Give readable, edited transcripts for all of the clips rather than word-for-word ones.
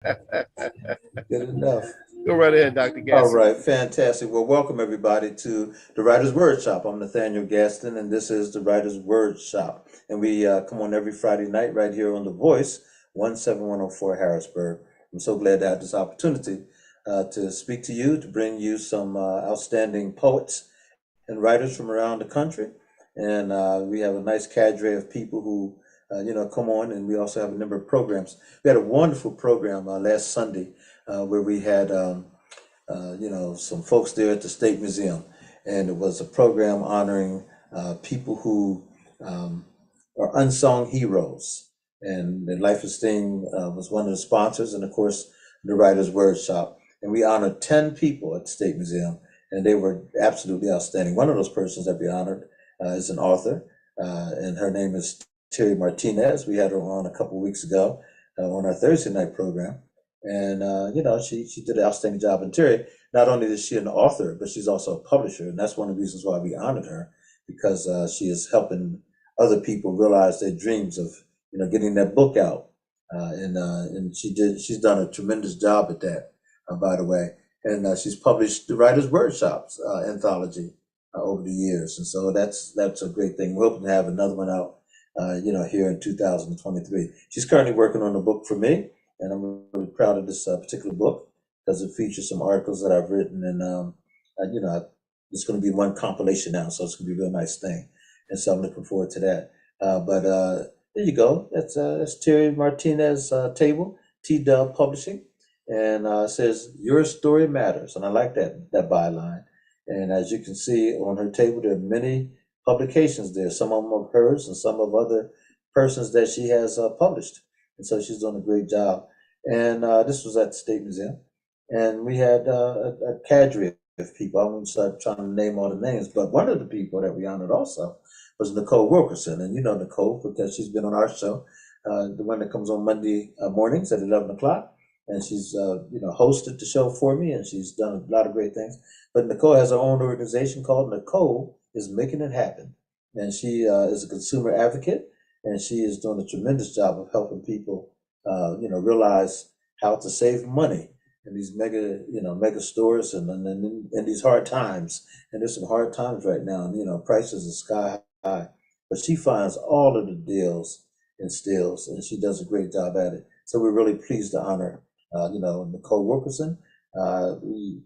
Good enough. Go right ahead, Dr. All Gadsden. right, fantastic. Well, welcome everybody to the Writer's Wordshop. I'm Nathaniel Gadsden, and this is the Writer's Wordshop. And we come on every Friday night right here on The Voice, 17104 Harrisburg. I'm so glad to have this opportunity to speak to you, to bring you some outstanding poets and writers from around the country. And we have a nice cadre of people who, come on. And we also have a number of programs. We had a wonderful program last Sunday where we had some folks there at the State Museum, and it was a program honoring people who um, are unsung heroes. And the Life Esteem was one of the sponsors, and of course, the Writers' Workshop. And we honored 10 people at the State Museum, and they were absolutely outstanding. One of those persons that we honored is an author, and her name is Terry Martinez. We had her on a couple of weeks ago on our Thursday night program. And she did an outstanding job. And Terry, not only is she an author, but she's also a publisher, and that's one of the reasons why we honored her, because she is helping other people realize their dreams of getting that book out. And she's done a tremendous job at that, by the way. And she's published the Writers' Workshops anthology over the years, and so that's a great thing. We're hoping to have another one out, here in 2023. She's currently working on a book for me, and I'm really proud of this particular book because it features some articles that I've written, and it's going to be one compilation now, so it's going to be a real nice thing, and so I'm looking forward to that. But there you go. That's Terry Martinez table, T Dub Publishing, and it says your story matters, and I like that byline. And as you can see on her table, there are many publications there, some of them of hers and some of other persons that she has published. And so she's done a great job. And this was at the State Museum. And we had a cadre of people. I won't start trying to name all the names, but one of the people that we honored also was Nicole Wilkerson. And you know Nicole because she's been on our show, the one that comes on Monday mornings at 11 o'clock. And she's, hosted the show for me, and she's done a lot of great things. But Nicole has her own organization called Nicole is Making It Happen. And she is a consumer advocate, and she is doing a tremendous job of helping people, realize how to save money in these mega stores and in these hard times. And there's some hard times right now, and, prices are sky high. But she finds all of the deals and steals, and she does a great job at it. So we're really pleased to honor, Nicole Wilkerson. We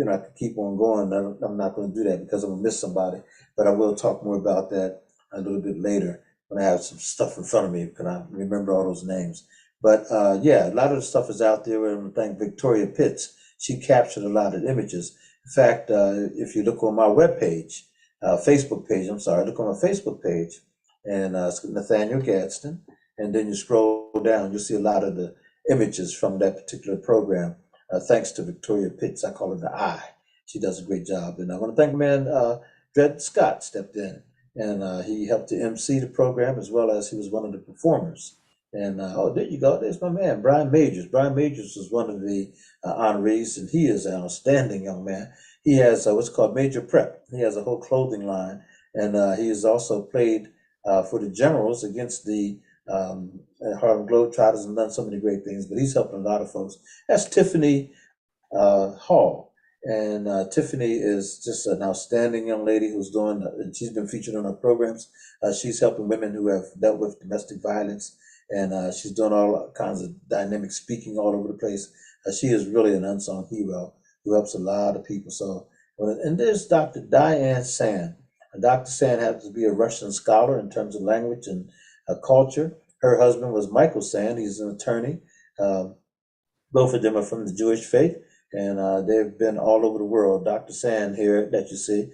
I could keep on going. I'm not going to do that because I'm going to miss somebody. But I will talk more about that a little bit later when I have some stuff in front of me. Can I remember all those names? But yeah, a lot of the stuff is out there. And I thank Victoria Pitts. She captured a lot of images. In fact, if you look on my webpage, Facebook page, I'm sorry, look on my Facebook page, and it's Nathaniel Gadsden. And then you scroll down, you'll see a lot of the images from that particular program, thanks to Victoria Pitts. I call her the Eye. She does a great job. And I want to thank man Dred Scott stepped in, and he helped to MC the program as well as he was one of the performers. And oh, there you go. There's my man, Brian Majors. Brian Majors was one of the honorees, and he is an outstanding young man. He has what's called Major Prep. He has a whole clothing line, and he has also played for the Generals against the Harlem Globetrotters and done so many great things. But he's helping a lot of folks. That's Tiffany Hall. And Tiffany is just an outstanding young lady who's doing, and she's been featured on our programs. She's helping women who have dealt with domestic violence, and she's doing all kinds of dynamic speaking all over the place. She is really an unsung hero who helps a lot of people. So, and there's Dr. Diane Sand. Dr. Sand happens to be a Russian scholar in terms of language and culture. Her husband was Michael Sand. He's an attorney. Um, Both of them are from the Jewish faith, and they've been all over the world. Dr. Sand here that you see,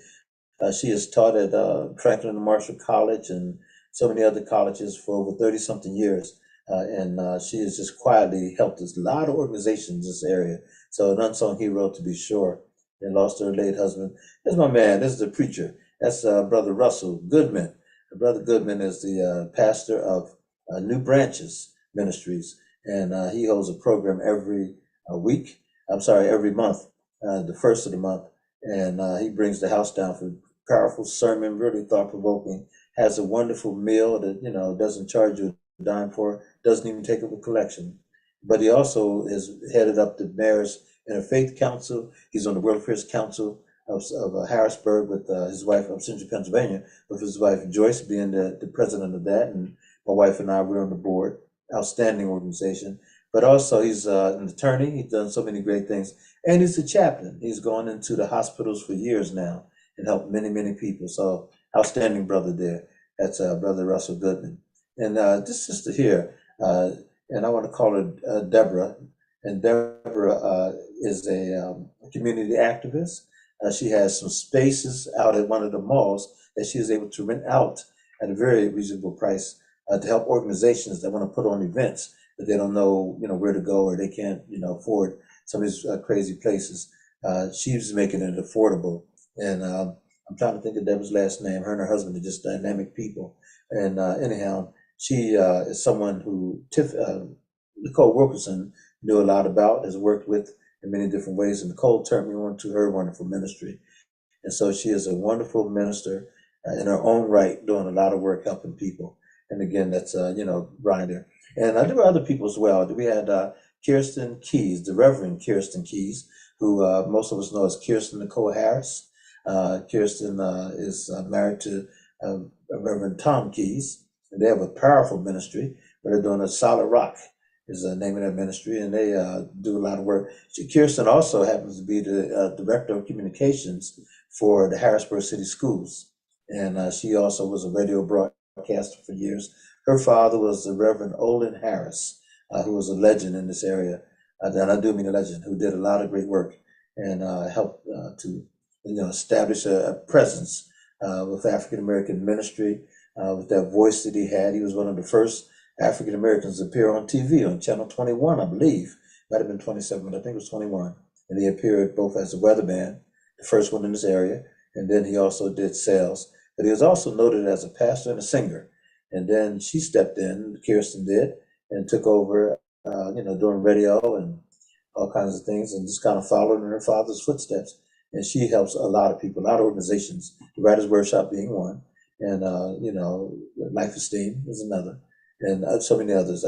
she has taught at Franklin and Marshall College and so many other colleges for over 30 something years. And she has just quietly helped us, a lot of organizations in this area. So an unsung hero to be sure. And lost her late husband. This is my man. This is the preacher. That's Brother Russell Goodman. Brother Goodman is the pastor of New Branches Ministries, and he holds a program every week. I'm sorry, every month, the first of the month, and he brings the house down for powerful sermon, really thought provoking. Has a wonderful meal that doesn't charge you a dime for, doesn't even take up a collection, but he also is headed up the Mayor's Interfaith Council. He's on the World Affairs Council of Harrisburg with his wife of Central Pennsylvania, with his wife Joyce being the president of that, and my wife and I were on the board. Outstanding organization. But also he's an attorney. He's done so many great things, and he's a chaplain. He's gone into the hospitals for years now and helped many, many people. So outstanding brother there. That's Brother Russell Goodman. And this sister here, and I want to call her Deborah. And Deborah is a community activist. She has some spaces out at one of the malls that she is able to rent out at a very reasonable price to help organizations that want to put on events that they don't know, where to go, or they can't, afford some of these crazy places. She's making it affordable. And I'm trying to think of Deborah's last name. Her and her husband are just dynamic people. And anyhow, she is someone who Nicole Wilkerson knew a lot about, has worked with in many different ways. And Nicole turned me on to her wonderful ministry. And so she is a wonderful minister in her own right, doing a lot of work helping people. And again, that's, Ryder. And there were other people as well. We had Kirsten Keys, the Reverend Kirsten Keys, who most of us know as Kirsten Nicole Harris. Kirsten is married to Reverend Tom Keys, and they have a powerful ministry, but they're doing a Solid Rock is the name of their ministry, and they do a lot of work. Kirsten also happens to be the Director of Communications for the Harrisburg City Schools, and she also was a radio broadcaster for years. Her father was the Reverend Olin Harris, who was a legend in this area, and I do mean a legend, who did a lot of great work and helped to establish a presence with African American ministry, with that voice that he had. He was one of the first African Americans to appear on TV on Channel 21, I believe. Might have been 27, but I think it was 21. And he appeared both as a weatherman, the first one in this area, and then he also did sales. But he was also noted as a pastor and a singer. And then she stepped in, Kirsten did, and took over, doing radio and all kinds of things, and just kind of followed in her father's footsteps. And she helps a lot of people, a lot of organizations, the Writers' Workshop being one, and, Life Esteem is another, and so many others,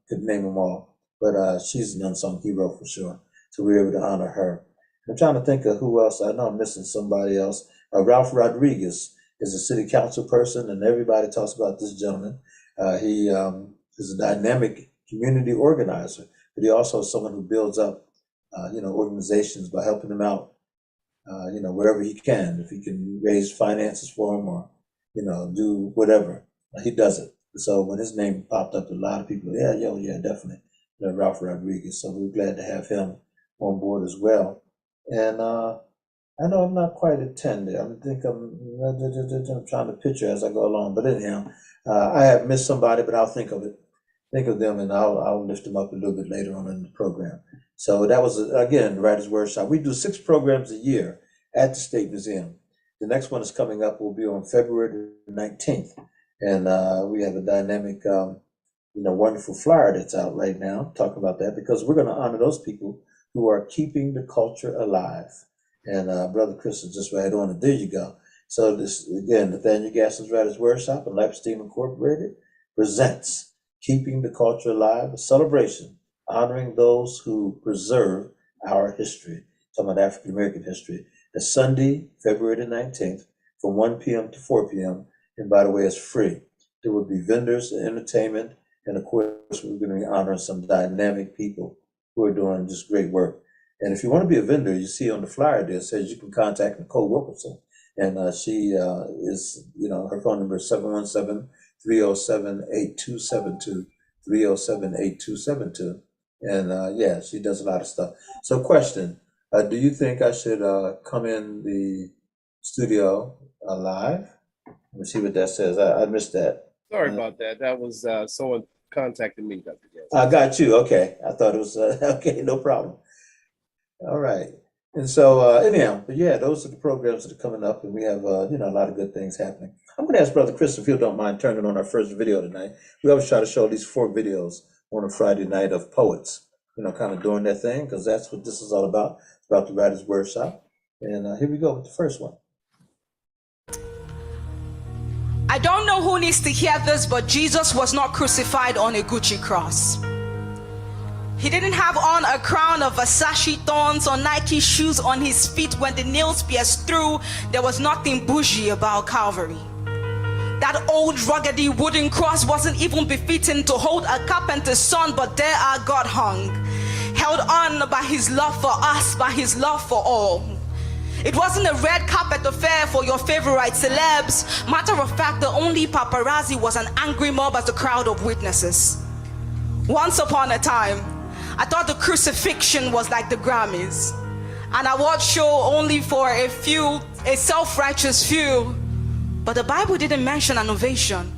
could name them all. But she's an unsung hero for sure. So we were able to honor her. I'm trying to think of who else. I know I'm missing somebody else. Ralph Rodriguez is a city council person, and everybody talks about this gentleman. He is a dynamic community organizer, but he also is someone who builds up, organizations by helping them out, wherever he can. If he can raise finances for them or, do whatever, he does it. So when his name popped up, a lot of people, yeah, definitely, Ralph Rodriguez. So we're glad to have him on board as well. And I know I'm not quite at 10 there. I'm trying to picture as I go along. But anyhow, I have missed somebody, but I'll think of them, and I'll lift them up a little bit later on in the program. So that was, again, the Writers' Workshop. We do 6 programs a year at the State Museum. The next one is coming up, will be on February 19th. And we have a dynamic, wonderful flyer that's out right now, talking about that, because we're going to honor those people who are keeping the culture alive. And Brother Chris is just right on it. There you go. So this, again, Nathaniel Gadsden's Writers' Workshop and Life Esteem Incorporated presents Keeping the Culture Alive, a celebration honoring those who preserve our history. Talking about African American history. It's Sunday, February the 19th, from 1 p.m. to 4 p.m. And by the way, it's free. There will be vendors and entertainment. And of course, we're going to be honoring some dynamic people who are doing just great work. And if you want to be a vendor, you see on the flyer there, it says you can contact Nicole Wilkerson. And she is, her phone number is 717-307-8272, 307-8272. And she does a lot of stuff. So question, do you think I should come in the studio live? Let me see what that says. I missed that. Sorry about that. That was someone contacted me, Dr. Gadsden. I got you. Okay. I thought it was, okay, no problem. All right. And so anyhow, but yeah, those are the programs that are coming up, and we have, a lot of good things happening. I'm going to ask Brother Chris if you don't mind turning on our first video tonight. We always try to show at least 4 videos on a Friday night of poets, kind of doing their thing, because that's what this is all about. It's about the Writers' Workshop. And here we go with the first one. I don't know who needs to hear this, but Jesus was not crucified on a Gucci cross. He didn't have on a crown of Versace thorns or Nike shoes on his feet when the nails pierced through. There was nothing bougie about Calvary. That old ruggedy wooden cross wasn't even befitting to hold a carpenter's son, but there our God hung, held on by his love for us, by his love for all. It wasn't a red carpet affair for your favorite celebs. Matter of fact, the only paparazzi was an angry mob as a crowd of witnesses. Once upon a time, I thought the crucifixion was like the Grammys, an award show only for a few, a self-righteous few. But the Bible didn't mention an ovation.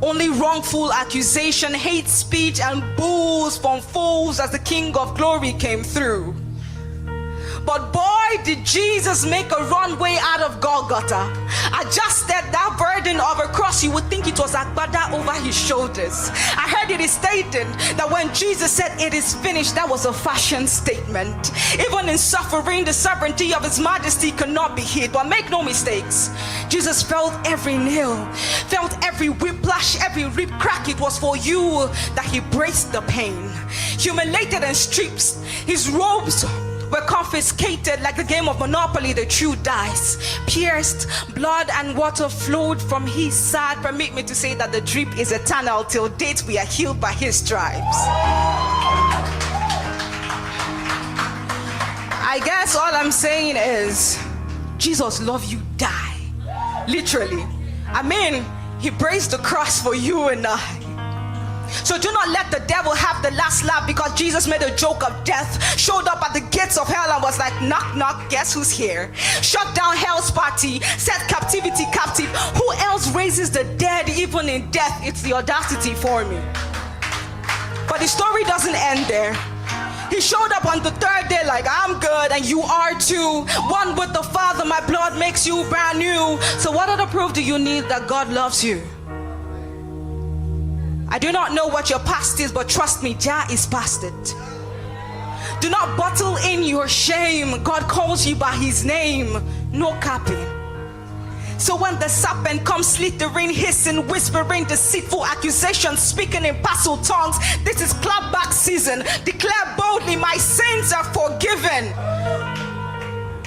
Only wrongful accusation, hate speech, and boos from fools as the King of Glory came through. But boy, did Jesus make a runway out of Golgotha. Adjusted that burden of a cross, you would think it was agbada over his shoulders. I heard it is stated that when Jesus said it is finished, that was a fashion statement. Even in suffering, the sovereignty of his majesty cannot be hid. But make no mistakes, Jesus felt every nail, felt every whiplash, every rib crack. It was for you that he braced the pain. Humiliated and stripped, his robes were confiscated like the game of Monopoly, the true dice. Pierced, blood and water flowed from his side. Permit me to say that the drip is eternal. Till date we are healed by his stripes. I guess all I'm saying is, Jesus loved you, die. Literally. I mean, he braced the cross for you and I. So do not let the devil have the last laugh, because Jesus made a joke of death, showed up at the gates of hell and was like, knock, knock, guess who's here? Shut down hell's party, set captivity captive. Who else raises the dead even in death? It's the audacity for me. But the story doesn't end there. He showed up on the third day like, I'm good and you are too. One with the Father, my blood makes you brand new. So what other proof do you need that God loves you? I do not know what your past is, but trust me, Jah is past it. Do not bottle in your shame. God calls you by his name. No capping. So when the serpent comes slithering, hissing, whispering, deceitful accusations, speaking in parcel tongues, this is clapback season. Declare boldly, my sins are forgiven.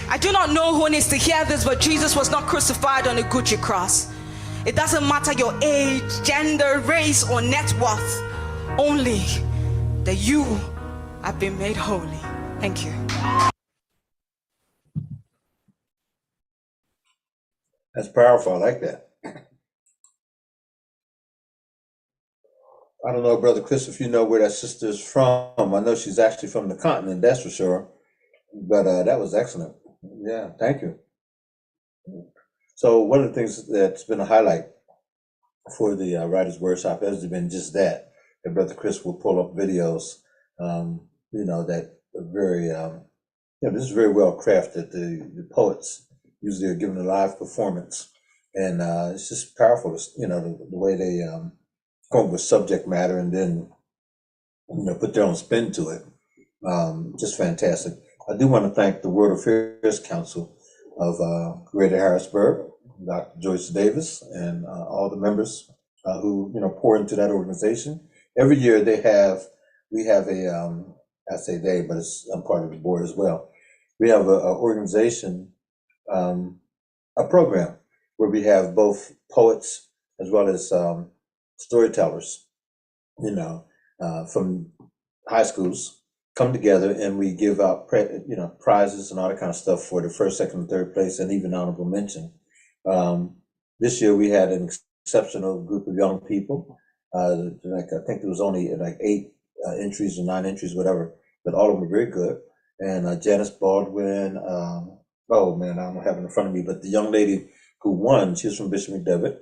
I do not know who needs to hear this, but Jesus was not crucified on a Gucci cross. It doesn't matter your age, gender, race, or net worth. Only that you have been made holy. Thank you. That's powerful. I like that. I don't know, Brother Chris, if you know where that sister is from. I know she's actually from the continent, that's for sure. But that was excellent. Yeah, thank you. So one of the things that's been a highlight for the Writers Workshop has been just that Brother Chris will pull up videos, that are very, this is very well crafted. The poets usually are given a live performance, and it's just powerful, the way they come up with subject matter and then, put their own spin to it. Just fantastic. I do want to thank the World Affairs Council of Greater Harrisburg, Dr. Joyce Davis, and all the members who pour into that organization. Every year we have a I say they, but I'm part of the board as well. We have a organization, a program where we have both poets as well as storytellers, from high schools come together, and we give out prizes and all that kind of stuff for the first, second, and third place, and even honorable mention. This year we had an exceptional group of young people. I think there was only 8 entries or 9 entries, whatever, but all of them were very good. And Janice Baldwin, oh man, I don't have it in front of me, but the young lady who won, she was from Bishop McDevitt.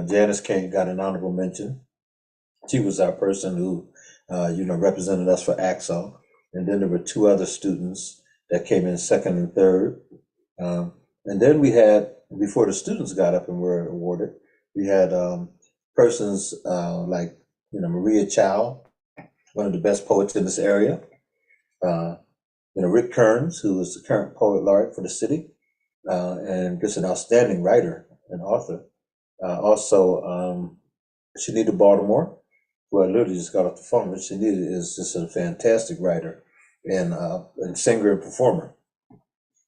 Janice got an honorable mention. She was our person who, represented us for AXO. And then there were 2 other students that came in second and third. And then we had, before the students got up and were awarded, we had persons like, Maria Chow, one of the best poets in this area. Rick Kearns, who is the current poet laureate for the city, and just an outstanding writer and author. Also, Shanita Baltimore, who I literally just got off the phone with. She needed is just a fantastic writer and singer and performer.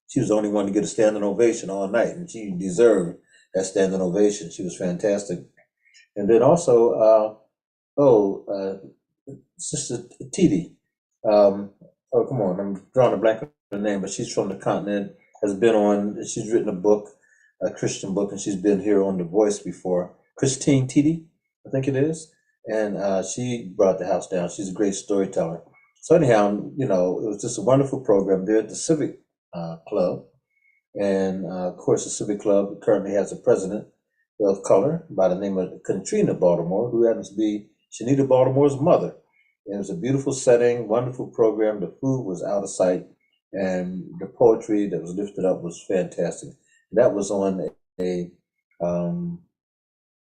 She was the only one to get a standing ovation all night, and she deserved that standing ovation. She was fantastic. And then also, Sister Titi. Oh, come on, I'm drawing a blank on her name, but she's from the continent. She's written a book, a Christian book, and she's been here on The Voice before. Christine Titi, I think it is, and she brought the house down. She's a great storyteller. So anyhow, it was just a wonderful program there at the Civic Club, and of course, the Civic Club currently has a president of color by the name of Katrina Baltimore, who happens to be Shanita Baltimore's mother. And it was a beautiful setting, wonderful program. The food was out of sight, and the poetry that was lifted up was fantastic. That was on um,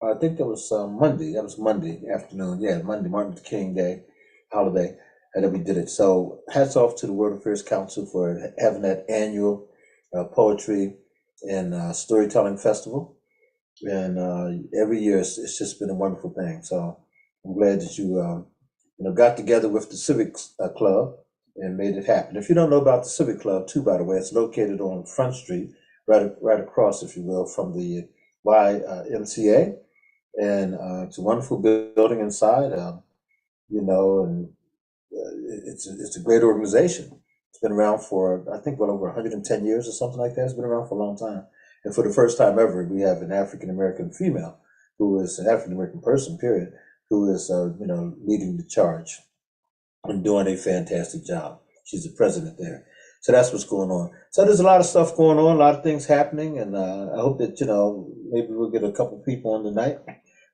I think that was Monday. That was Monday afternoon. Yeah, Monday, Martin Luther King Day holiday, and then we did it. So hats off to the World Affairs Council for having that annual poetry and storytelling festival. And every year it's just been a wonderful thing. So I'm glad that you got together with the Civic Club and made it happen. If you don't know about the Civic Club, too, by the way, it's located on Front Street, right across, if you will, from the YMCA, and it's a wonderful building inside. And it's a great organization. It's been around for, I think, well over 110 years or something like that. It's been around for a long time. And for the first time ever, we have an African American female who is an African American person, period, who is leading the charge and doing a fantastic job. She's the president there. So that's what's going on. So there's a lot of stuff going on, a lot of things happening, and I hope that maybe we'll get a couple people on tonight.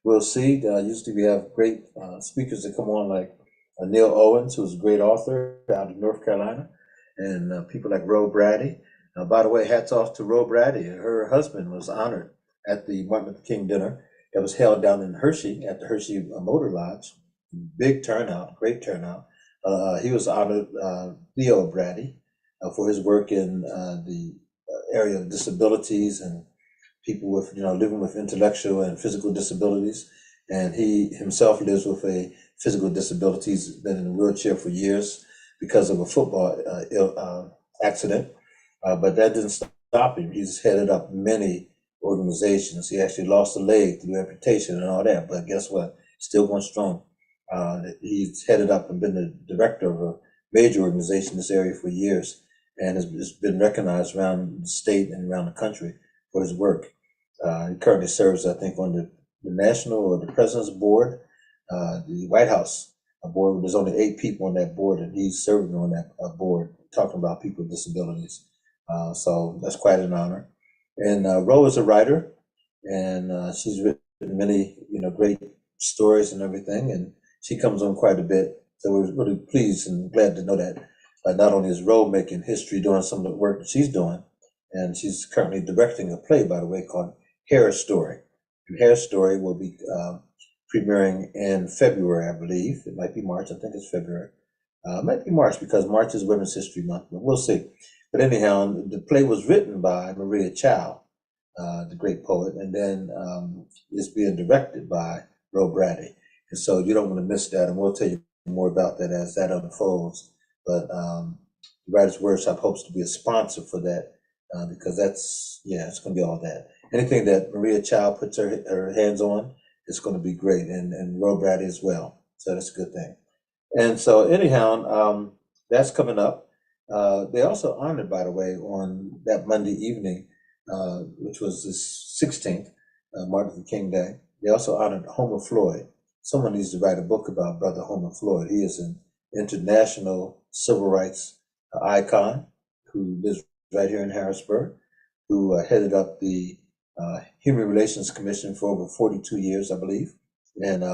We'll see. Usually we have great speakers that come on, like Neil Owens, who's a great author out of North Carolina, and people like Ro Brady. By the way, hats off to Ro Brady. Her husband was honored at the Martin Luther King dinner that was held down in Hershey at the Hershey Motor Lodge. Big turnout, great turnout. He was honored, Theo Brady, for his work in the area of disabilities and people with, living with intellectual and physical disabilities. And he himself lives with a physical disability. He's been in a wheelchair for years because of a football accident. But that didn't stop him. He's headed up many organizations. He actually lost a leg through amputation and all that. But guess what? Still going strong. He's headed up and been the director of a major organization in this area for years, and has been recognized around the state and around the country for his work. He currently serves, I think, on the national or the president's board, the White House board. There's only 8 people on that board, and he's serving on that board, talking about people with disabilities. So that's quite an honor. And Ro is a writer, and she's written many, great stories and everything, and she comes on quite a bit. So we're really pleased and glad to know that not only is Ro making history doing some of the work that she's doing, and she's currently directing a play, by the way, called Hair Story. And Hair Story will be premiering in February, I believe. It might be March. I think it's February. It might be March because March is Women's History Month, but we'll see. But anyhow, the play was written by Maria Chow, the great poet, and then it's being directed by Ro Brady. And so you don't want to miss that, and we'll tell you more about that as that unfolds. But the Writers Workshop hopes to be a sponsor for that because it's going to be all that. Anything that Maria Chow puts her hands on, it's going to be great, and Ro Brady as well. So that's a good thing. And so anyhow, that's coming up. They also honored, by the way, on that Monday evening, which was the 16th, Martin Luther King Day. They also honored Homer Floyd. Someone needs to write a book about Brother Homer Floyd. He is an international civil rights icon who lives right here in Harrisburg, who headed up the Human Relations Commission for over 42 years, I believe. And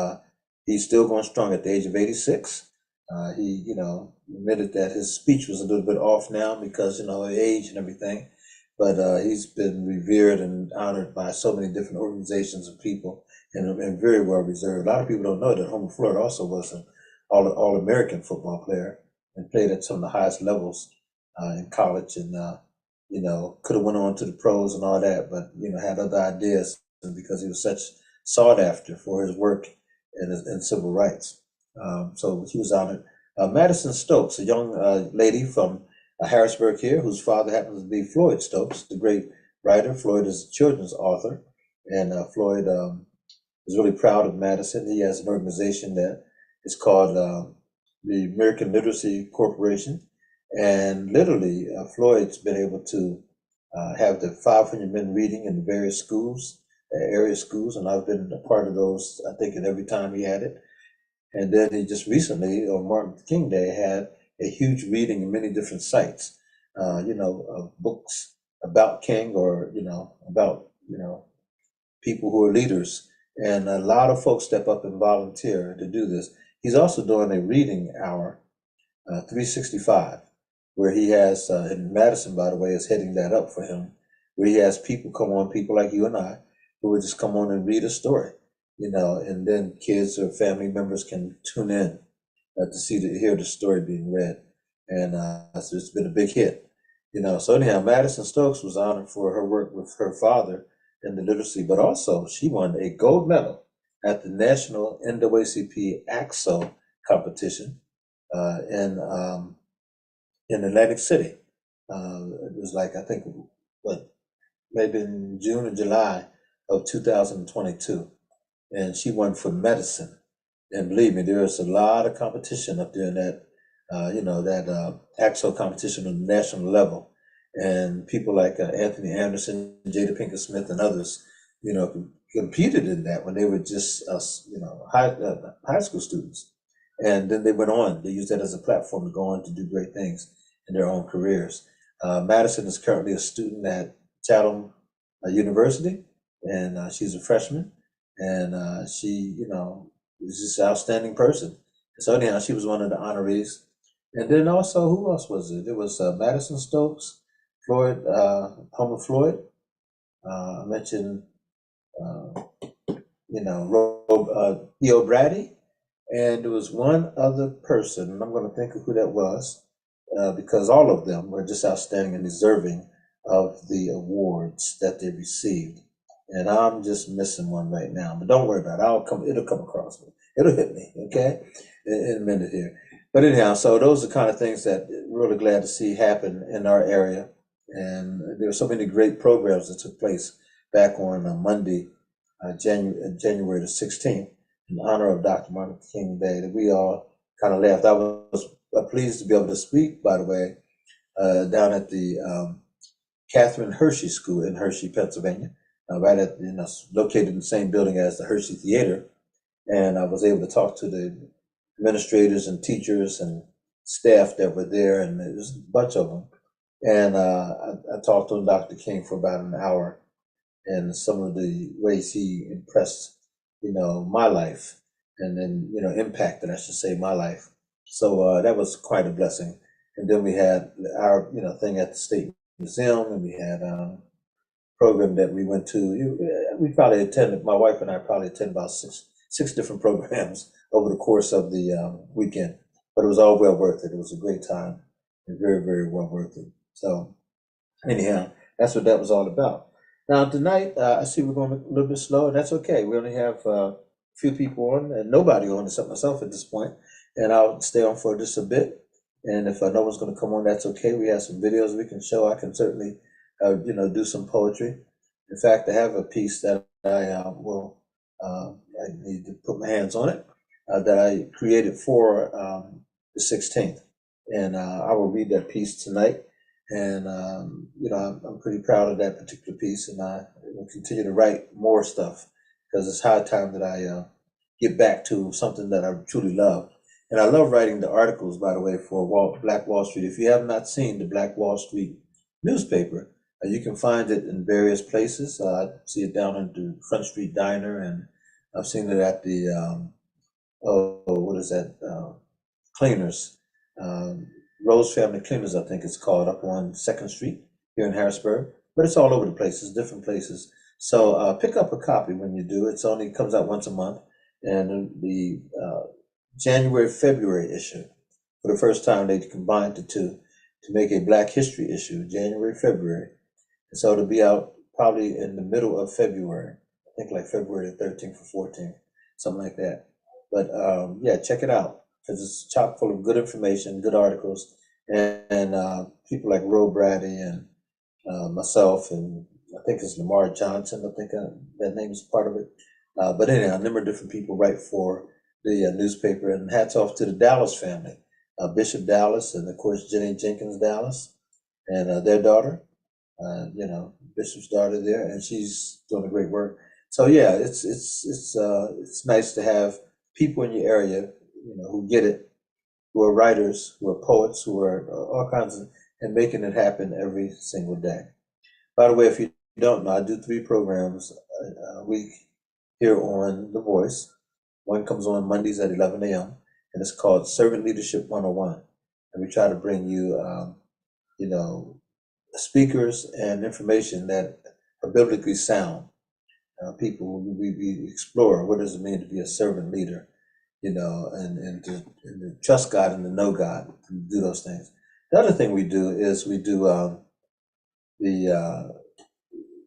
he's still going strong at the age of 86. He, admitted that his speech was a little bit off now because, of age and everything. But he's been revered and honored by so many different organizations and people, and very well reserved. A lot of people don't know that Homer Floyd also was an All-American football player and played at some of the highest levels in college, and could have went on to the pros and all that, but had other ideas, and because he was such sought after for his work and civil rights. So he was honored. Madison Stokes, a young lady from Harrisburg here, whose father happens to be Floyd Stokes, the great writer. Floyd is a children's author, and Floyd is really proud of Madison. He has an organization that is called the American Literacy Corporation, and literally Floyd's been able to have the 500 men reading in the various schools, area schools, and I've been a part of those, I think, at every time he had it. And then he just recently, on Martin Luther King Day, had a huge reading in many different sites, of books about King, or, about, people who are leaders. And a lot of folks step up and volunteer to do this. He's also doing a reading hour, 365, where he has, and Madison, by the way, is heading that up for him, where he has people come on, people like you and I, who would just come on and read a story, and then kids or family members can tune in to hear the story being read. And so it's been a big hit, So anyhow, Madison Stokes was honored for her work with her father in the literacy, but also she won a gold medal at the National NAACP AXO competition in Atlantic City. It was like, I think, maybe in June or July of 2022. And she won for medicine. And believe me, there's a lot of competition up there in that, that AXO competition on the national level. And people like Anthony Anderson, Jada Pinkett Smith, and others, competed in that when they were just, high school students. And then they went on. They used that as a platform to go on to do great things in their own careers. Madison is currently a student at Chatham University, and she's a freshman. And she, is just an outstanding person. So anyhow, she was one of the honorees. And then also, who else was it? It was Madison Stokes, Floyd, Homer Floyd. I mentioned, Theo Brady. And there was one other person, and I'm going to think of who that was, because all of them were just outstanding and deserving of the awards that they received. And I'm just missing one right now, but don't worry about it. It'll come across me. It'll hit me, okay, in a minute here. But anyhow, so those are the kind of things that we're really glad to see happen in our area. And there were so many great programs that took place back on Monday, January the 16th, in honor of Dr. Martin Luther King Day, that we all kind of laughed. I was pleased to be able to speak, by the way, down at the Catherine Hershey School in Hershey, Pennsylvania, right at, located in the same building as the Hershey Theater. And I was able to talk to the administrators and teachers and staff that were there, and there was a bunch of them. And I talked to Dr. King for about an hour, and some of the ways he impressed, my life, and then, impacted, I should say, my life. So that was quite a blessing. And then we had our, thing at the State Museum, and we had a program that we went to. We probably attended, my wife and I probably attended about six different programs over the course of the weekend, but it was all well worth it. It was a great time and very, very well worth it. So anyhow, that's what that was all about. Now tonight, I see we're going a little bit slow, and that's okay. We only have a few people on, and nobody on except myself at this point, and I'll stay on for just a bit. And if no one's going to come on, that's okay. We have some videos we can show. I can certainly, do some poetry. In fact, I have a piece that I need to put my hands on it, that I created for the 16th. And I will read that piece tonight. And, I'm pretty proud of that particular piece, and I will continue to write more stuff, because it's high time that I get back to something that I truly love. And I love writing the articles, by the way, for Black Wall Street. If you have not seen the Black Wall Street newspaper, you can find it in various places. I see it down at the Front Street Diner, and I've seen it at the, Cleaners, Rose Family Cleaners, I think it's called, up on 2nd Street here in Harrisburg. But it's all over the places, different places. So pick up a copy when you do. It only comes out once a month. And the January, February issue, for the first time, they combined the two to make a Black History issue, January, February. And so it'll be out probably in the middle of February. I think like February the 13th or 14th, something like that. But yeah, check it out because it's chock full of good information, good articles, and people like Ro Brady and myself, and I think it's Lamar Johnson. I think that name is part of it. But anyhow, a number of different people write for the newspaper, and hats off to the Dallas family, Bishop Dallas, and of course Jenny Jenkins Dallas, and their daughter. Bishop's daughter there, and she's doing a great work. So yeah, it's nice to have people in your area, who get it, who are writers, who are poets, who are all kinds of, and making it happen every single day. By the way, if you don't know, I do 3 programs a week here on The Voice. One comes on Mondays at 11 a.m., and it's called Servant Leadership 101. And we try to bring you, you know, speakers and information that are biblically sound. People, we explore what does it mean to be a servant leader, and to trust God and to know God, to do those things. The other thing we do is we do the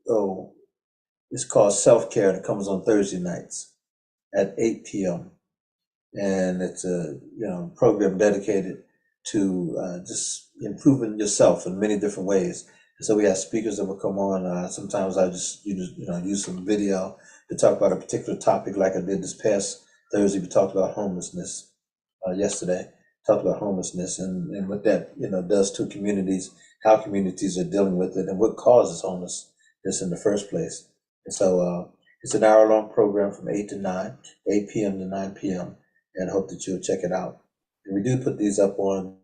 oh, it's called self care, and it comes on Thursday nights at 8 p.m. And it's a program dedicated to just improving yourself in many different ways. And so we have speakers that will come on. Sometimes I just use some video to talk about a particular topic, like I did this past Thursday. We talked about homelessness yesterday. Talked about homelessness and what that does to communities, how communities are dealing with it, and what causes homelessness in the first place. And so it's an hour-long program from 8 to 9, 8 p.m. to 9 p.m. And I hope that you'll check it out. And we do put these up on,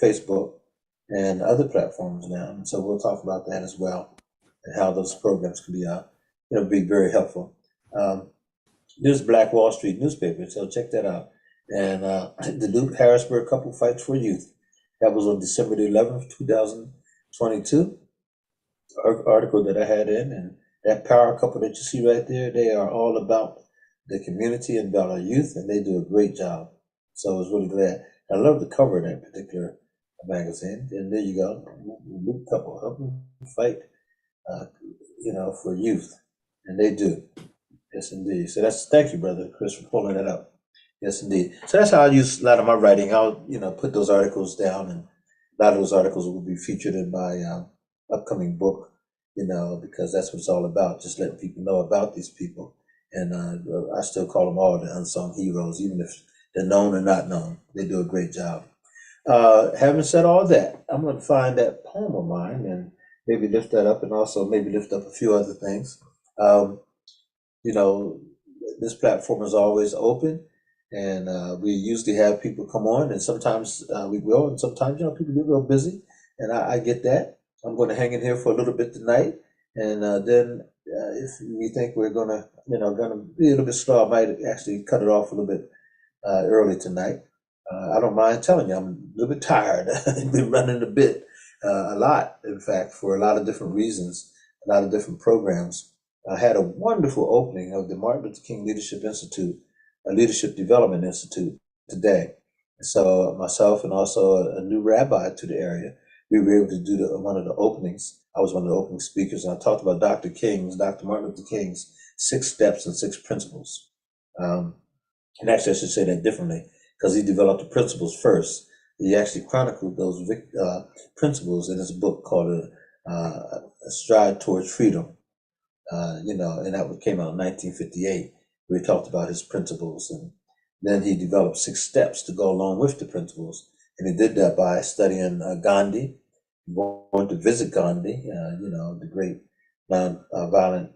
Facebook and other platforms now. And so we'll talk about that as well and how those programs can be very helpful. There's Black Wall Street newspaper, so check that out. And the Duke Harrisburg Couple Fights for Youth. That was on December the 11th, 2022. Article that I had in, and that power couple that you see right there, they are all about the community and about our youth, and they do a great job. So I was really glad. I love the cover of that particular magazine. And there you go, Luke couple helping fight, for youth, and they do. Yes, indeed. So thank you, brother Chris, for pulling that up. Yes, indeed. So that's how I use a lot of my writing. I'll put those articles down, and a lot of those articles will be featured in my upcoming book. Because that's what it's all about, just letting people know about these people. And I still call them all the unsung heroes, even if they're known or not known. They do a great job. Having said all that, I'm going to find that poem of mine and maybe lift that up, and also maybe lift up a few other things. This platform is always open, and we usually have people come on, and sometimes we will, and sometimes people get real busy, and I get that. I'm going to hang in here for a little bit tonight, and then if we think we're going to be a little bit slow, I might actually cut it off a little bit early tonight. I don't mind telling you, I'm a little bit tired. I've been running a lot, in fact, for a lot of different reasons, a lot of different programs. I had a wonderful opening of the Martin Luther King Leadership Institute, a Leadership Development Institute today. So myself and also a new rabbi to the area, we were able to do one of the openings. I was one of the opening speakers, and I talked about Dr. Martin Luther King's 6 steps and 6 principles. And actually, I should say that differently, because he developed the principles first. He actually chronicled those principles in his book called A Stride Towards Freedom. And that came out in 1958. We talked about his principles, and then he developed 6 steps to go along with the principles. And he did that by studying Gandhi, going to visit Gandhi, the great non-violent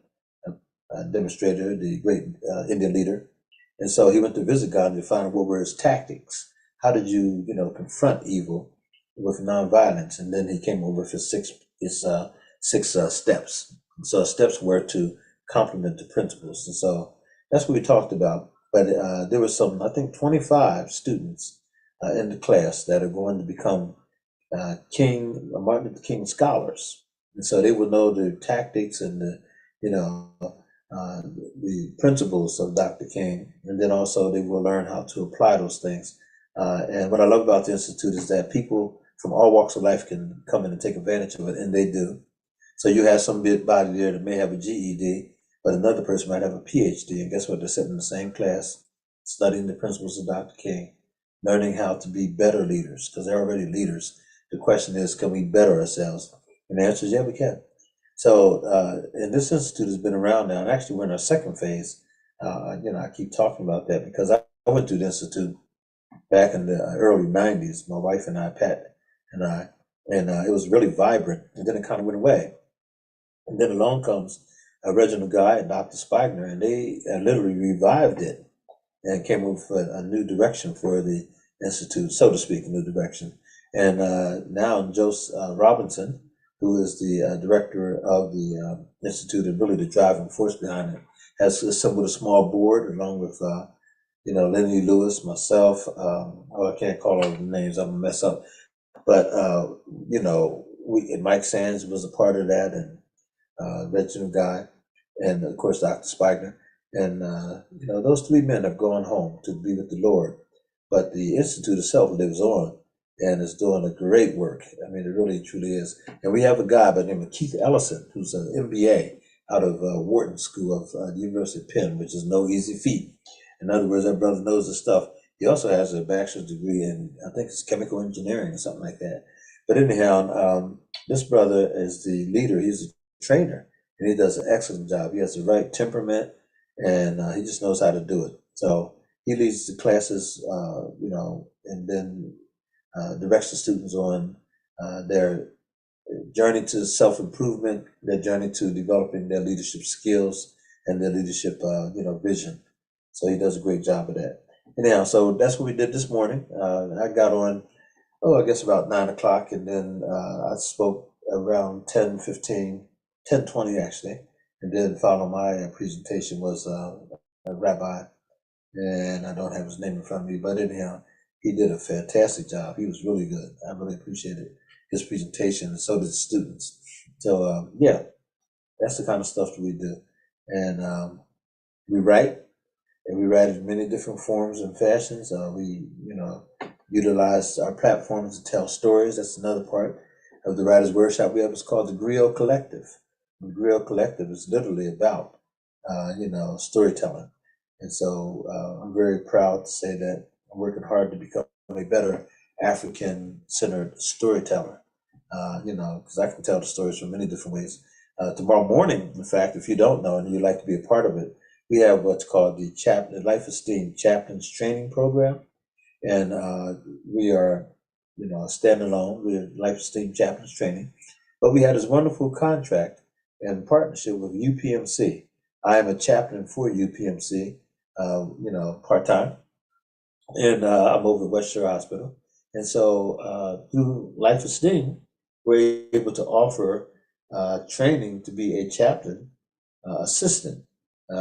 demonstrator, the great Indian leader. And so he went to visit Gandhi to find out what were his tactics. How did you, confront evil with nonviolence? And then he came up with his six steps. And so steps were to complement the principles. And so that's what we talked about. But there were some, I think, 25 students in the class that are going to become Martin Luther King scholars. And so they will know the tactics and the principles of Dr. King, and then also they will learn how to apply those things. And what I love about the Institute is that people from all walks of life can come in and take advantage of it, and they do. So you have somebody there that may have a GED, but another person might have a PhD, and guess what? They're sitting in the same class studying the principles of Dr. King, learning how to be better leaders, because they're already leaders. The question is, can we better ourselves? And the answer is, yeah, we can. So, and this institute has been around now, and actually we're in our second phase. I keep talking about that because I went to the institute back in the early 90s, my wife and I, Pat and I, and it was really vibrant, and then it kind of went away. And then along comes Reginald Guy and Dr. Spigner, and they literally revived it and came up with a new direction for the institute, so to speak, a new direction. And now Joseph Robinson, who is the director of the institute and really the driving force behind it, has assembled a small board along with Lenny Lewis, myself. I can't call all the names; I'm gonna mess up. But Mike Sands was a part of that, and Reginald Guy, and of course Dr. Spigner. And those three men have gone home to be with the Lord, but the institute itself lives on and is doing a great work. I mean, it really truly is. And we have a guy by the name of Keith Ellison, who's an MBA out of Wharton School of the University of Penn, which is no easy feat. In other words, that brother knows his stuff. He also has a bachelor's degree in, I think it's chemical engineering or something like that. But anyhow, this brother is the leader. He's a trainer, and he does an excellent job. He has the right temperament, and he just knows how to do it. So he leads the classes, and then directs the students on their journey to self-improvement, their journey to developing their leadership skills and their leadership, vision. So he does a great job of that. Anyhow, so that's what we did this morning. I got on, I guess about 9 o'clock, and then I spoke around 10:15, 10:20 actually, and then following my presentation was a rabbi, and I don't have his name in front of me, but anyhow, he did a fantastic job. He was really good. I really appreciated his presentation, and so did the students. So that's the kind of stuff that we do. And we write, and we write in many different forms and fashions. We utilize our platforms to tell stories. That's another part of the Writers' Workshop. We have what's called the Griot Collective. The Griot Collective is literally about storytelling. And so I'm very proud to say that I'm working hard to become a better African-centered storyteller, because I can tell the stories from many different ways. Tomorrow morning, in fact, if you don't know and you'd like to be a part of it, we have what's called the Life Esteem Chaplains Training Program. And we are, standalone. We're Life Esteem Chaplains Training. But we had this wonderful contract and partnership with UPMC. I am a chaplain for UPMC, part-time. And I'm over at West Shore Hospital. And so through Life Esteem, we're able to offer training to be a chaplain assistant.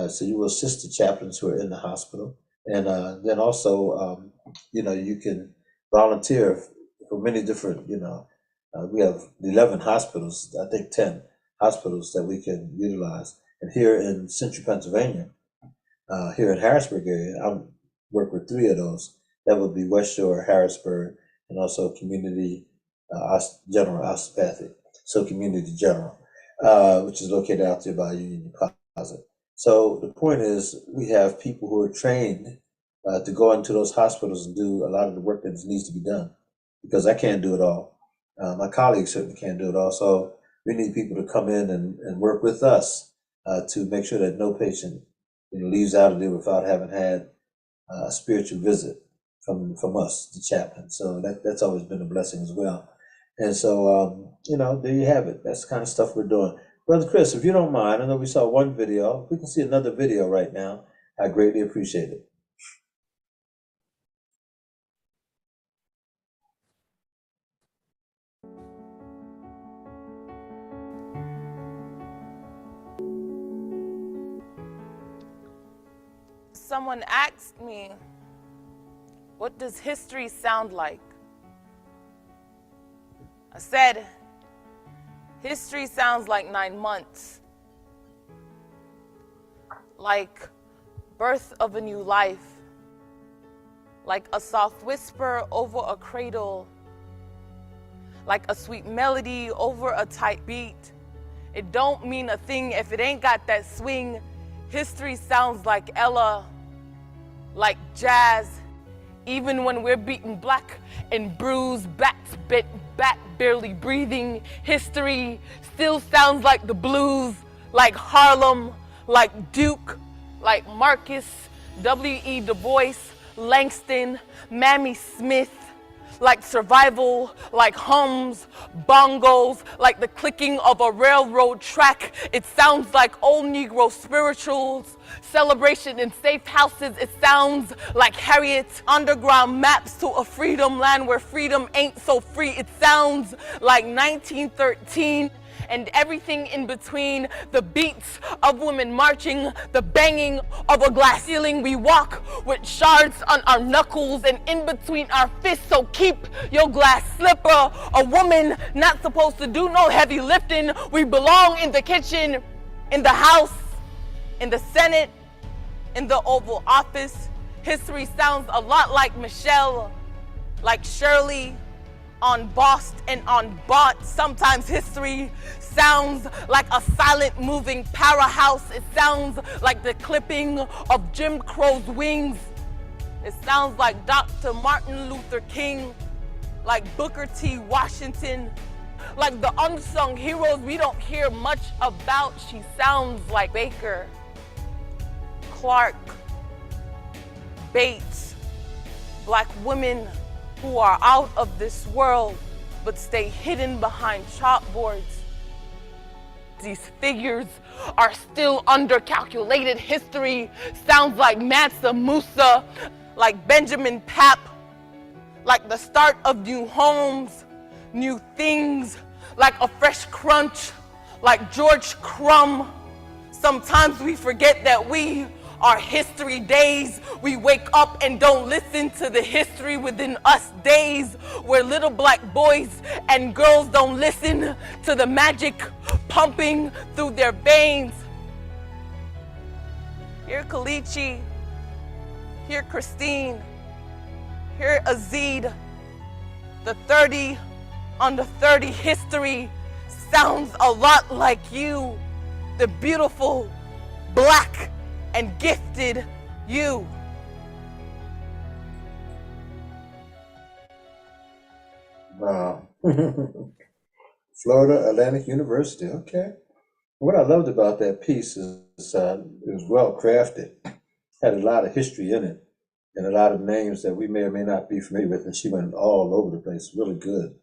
So you will assist the chaplains who are in the hospital. And then also, you can volunteer for many different, we have 11 hospitals, I think 10 hospitals that we can utilize. And here in central Pennsylvania, here in Harrisburg area, I work with 3 of those. That would be West Shore, Harrisburg, and also Community General Osteopathic. So Community General, which is located out there by Union Deposit. So the point is, we have people who are trained to go into those hospitals and do a lot of the work that needs to be done, because I can't do it all. My colleagues certainly can't do it all. So we need people to come in and work with us to make sure that no patient leaves out of there without having had a spiritual visit from us, the chaplain. So that's always been a blessing as well. And so, there you have it. That's the kind of stuff we're doing. Brother Chris, if you don't mind, I know we saw one video. If we can see another video right now, I greatly appreciate it. Someone asked me, what does history sound like? I said, history sounds like 9 months, like birth of a new life, like a soft whisper over a cradle, like a sweet melody over a tight beat. It don't mean a thing if it ain't got that swing. History sounds like Ella. like jazz. Even when we're beaten black and bruised, backs bent back, barely breathing, history still sounds like the blues, like Harlem, like Duke, like Marcus, W.E. Du Bois, Langston, Mamie Smith, like survival, like hums, bongos, like the clicking of a railroad track. It sounds like old Negro spirituals, celebration in safe houses. It sounds like Harriet, underground maps to a freedom land where freedom ain't so free. It sounds like 1913. And everything in between, the beats of women marching, the banging of a glass ceiling. We walk with shards on our knuckles and in between our fists, so keep your glass slipper. A woman not supposed to do no heavy lifting. We belong in the kitchen, in the House, in the Senate, in the Oval Office. History sounds a lot like Michelle, like Shirley, on Bossed and on Bought. Sometimes history sounds like a silent moving powerhouse. It sounds like the clipping of Jim Crow's wings. It sounds like Dr. Martin Luther King, like Booker T. Washington, like the unsung heroes we don't hear much about. She sounds like Baker, Clark, Bates, black women who are out of this world but stay hidden behind chalkboards. These figures are still undercalculated. History sounds like Mansa Musa, like Benjamin Papp, like the start of new homes, new things, like a fresh crunch, like George Crumb. Sometimes we forget that we are history days. We wake up and don't listen to the history within us days, where little black boys and girls don't listen to the magic pumping through their veins. Here Kalichi, here Christine, here Azid. The 30 under 30 history sounds a lot like you, the beautiful, black, and gifted you. Wow. Florida Atlantic University. Okay. What I loved about that piece is it was well crafted. Had a lot of history in it and a lot of names that we may or may not be familiar with. And she went all over the place. Really good.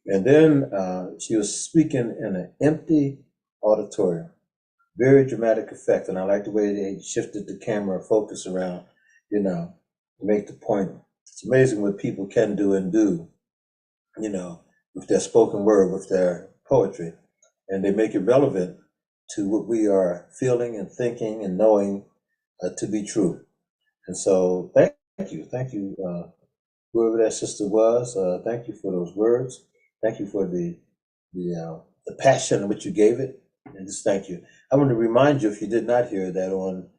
And then she was speaking in an empty auditorium. Very dramatic effect. And I like the way they shifted the camera focus around, to make the point. It's amazing what people can do and do, with their spoken word, with their poetry. And they make it relevant to what we are feeling and thinking and knowing to be true. And so thank you, whoever that sister was. Thank you for those words. Thank you for the passion in which you gave it. And just thank you. I want to remind you, if you did not hear, that on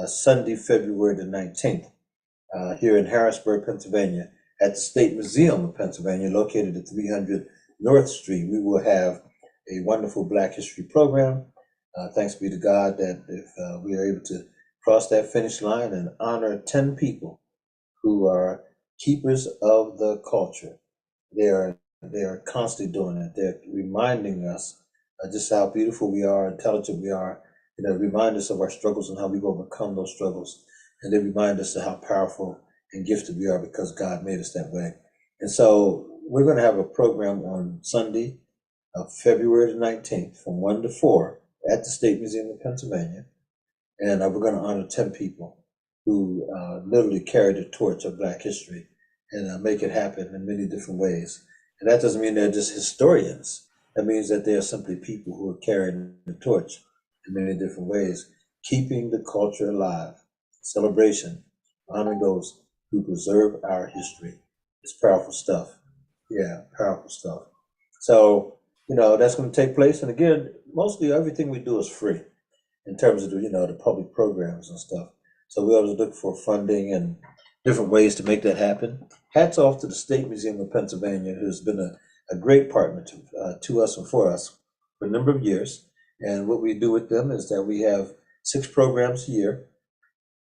Sunday, February the 19th, here in Harrisburg, Pennsylvania, at the State Museum of Pennsylvania, located at 300 North Street, we will have a wonderful Black History program. Thanks be to God that if we are able to cross that finish line and honor 10 people who are keepers of the culture. They are constantly doing it. They're reminding us just how beautiful we are, intelligent we are. Remind us of our struggles and how we've overcome those struggles. And they remind us of how powerful and gifted we are because God made us that way. And so we're going to have a program on Sunday, February the 19th, from 1 to 4 at the State Museum of Pennsylvania. And we're going to honor 10 people who literally carry the torch of Black history and make it happen in many different ways. And that doesn't mean they're just historians. That means that they are simply people who are carrying the torch in many different ways, keeping the culture alive. Celebration, honoring those who preserve our history. It's powerful stuff. Yeah, powerful stuff. So, that's going to take place. And again, mostly everything we do is free in terms of the public programs and stuff. So we always look for funding and different ways to make that happen. Hats off to the State Museum of Pennsylvania, who's been a great partner to us and for us for a number of years. And what we do with them is that we have 6 programs a year.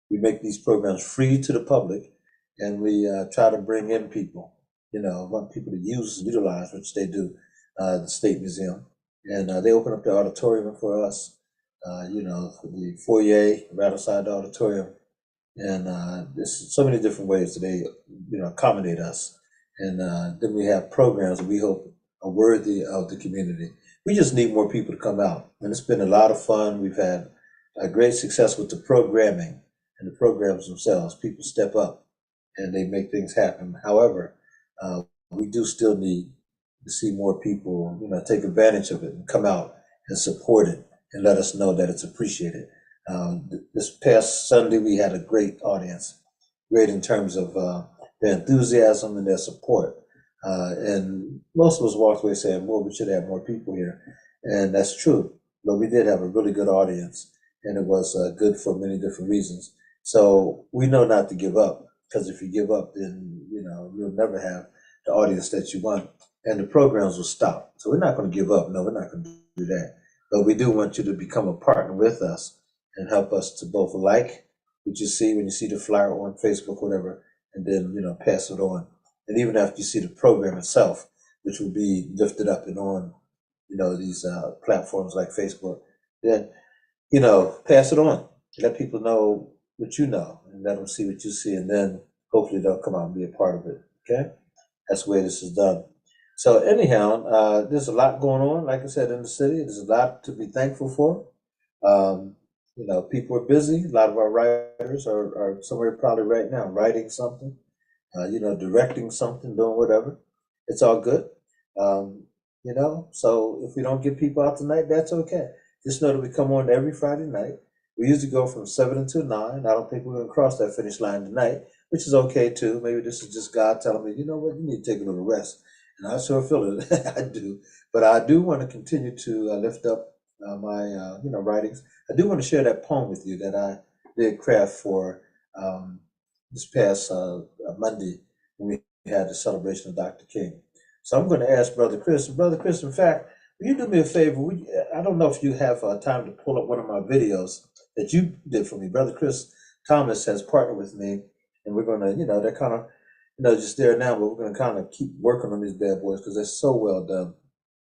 We make these programs free to the public, and we try to bring in people, want people to utilize, which they do, the State Museum. And they open up the auditorium for us, the foyer right outside the auditorium. And there's so many different ways that they, accommodate us. And then we have programs that we hope are worthy of the community. We just need more people to come out. And it's been a lot of fun. We've had a great success with the programming and the programs themselves. People step up and they make things happen. However, we do still need to see more people, take advantage of it and come out and support it and let us know that it's appreciated. This past Sunday, we had a great audience, great in terms of their enthusiasm and their support. And most of us walked away saying, well, we should have more people here. And that's true. But we did have a really good audience, and it was good for many different reasons. So we know not to give up, because if you give up, then you'll never have the audience that you want, and the programs will stop. So we're not going to give up. No, we're not going to do that. But we do want you to become a partner with us and help us to both like what you see when you see the flyer on Facebook, whatever, and then pass it on. And even after you see the program itself, which will be lifted up and on these platforms like Facebook, then pass it on. Let people know what you know, and let them see what you see, and then hopefully they'll come out and be a part of it. Okay, that's the way this is done. So anyhow, there's a lot going on, like I said, in the city. There's a lot to be thankful for. People are busy. A lot of our writers are somewhere probably right now writing something, directing something, doing whatever. It's all good. So if we don't get people out tonight, that's okay. Just know that we come on every Friday night. We usually go from 7 until 9. I don't think we're going to cross that finish line tonight, which is okay too. Maybe this is just God telling me, you know what, you need to take a little rest. And I sure feel it. I do. But I do want to continue to lift up my writings. I do want to share that poem with you that I did craft for this past Monday when we had the celebration of Dr. King. So I'm going to ask Brother Chris. Brother Chris, in fact, will you do me a favor? I don't know if you have time to pull up one of my videos that you did for me. Brother Chris Thomas has partnered with me, and we're going to, they're kind of, just there now, but we're going to kind of keep working on these bad boys because they're so well done.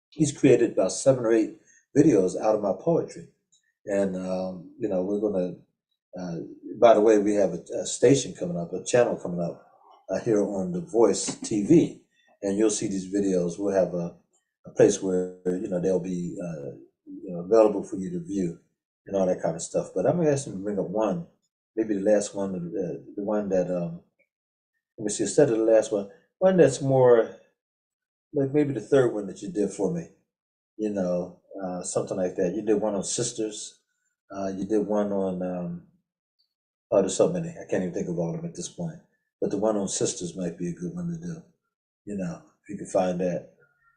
He's created about 7 or 8 videos out of my poetry. And, we're going to, by the way, we have a station coming up, a channel coming up here on The Voice TV. And you'll see these videos. We'll have a place where, they'll be available for you to view and all that kind of stuff. But I'm going to ask him to bring up one, maybe the last one, the one that, let me see, instead of the last one that's more like maybe the third one that you did for me, something like that. You did one on sisters. You did one on, there's so many. I can't even think of all of them at this point. But the one on sisters might be a good one to do, if you can find that.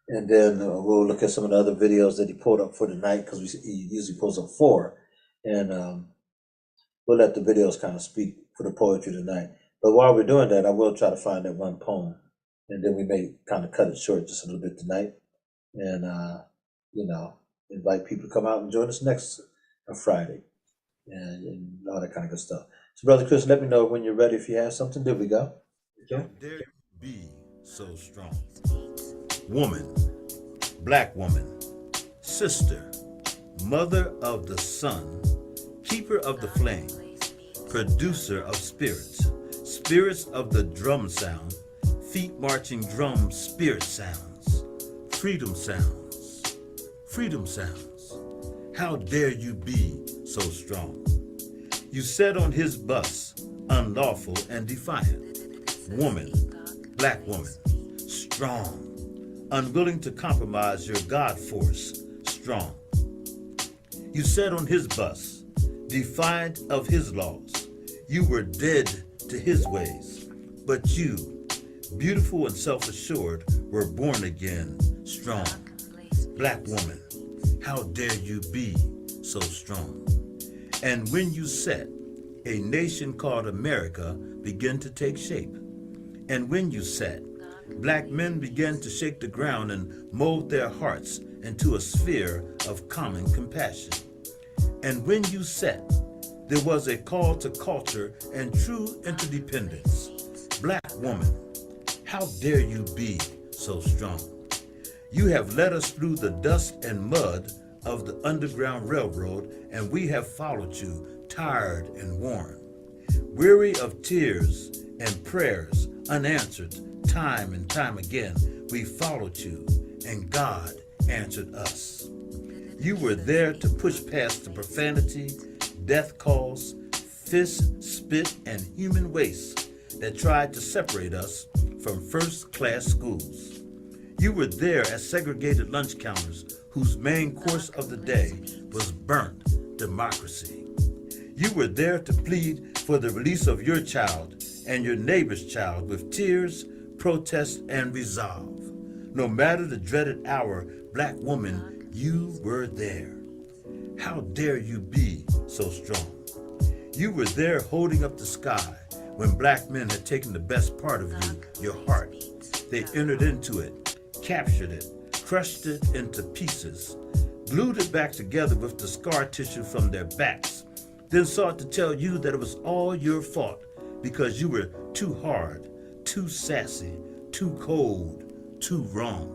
And then we'll look at some of the other videos that he pulled up for tonight, because he usually pulls up 4. And we'll let the videos kind of speak for the poetry tonight. But while we're doing that, I will try to find that one poem. And then we may kind of cut it short just a little bit tonight. And, invite people to come out and join us next Friday and all that kind of good stuff. So, Brother Chris, let me know when you're ready if you have something. There we go. Okay. Dare you be so strong. Woman, black woman, sister, mother of the sun, keeper of the flame, producer of spirits, spirits of the drum sound, feet marching drum spirit sounds, freedom sounds, freedom sounds. How dare you be so strong? You said on his bus, unlawful and defiant, woman, black woman, strong, unwilling to compromise your God force, strong. You said on his bus, defiant of his laws, you were dead to his ways, but you, beautiful and self-assured, were born again, strong. Black woman, how dare you be so strong? And when you set, a nation called America began to take shape. And when you sat, black men began to shake the ground and mold their hearts into a sphere of common compassion. And when you sat, There was a call to culture and true interdependence. Black woman, how dare you be so strong? You have led us through the dust and mud of the Underground Railroad, and we have followed you, tired and worn. Weary of tears and prayers unanswered, time and time again, we followed you, and God answered us. You were there to push past the profanity, death calls, fist, spit, and human waste that tried to separate us from first-class schools. You were there at segregated lunch counters whose main course of the day was burnt democracy. You were there to plead for the release of your child and your neighbor's child with tears, protest, and resolve. No matter the dreaded hour, Black woman, you were there. How dare you be so strong? You were there holding up the sky when Black men had taken the best part of you, your heart. They entered into it, captured it, crushed it into pieces, glued it back together with the scar tissue from their backs, then sought to tell you that it was all your fault because you were too hard, too sassy, too cold, too wrong.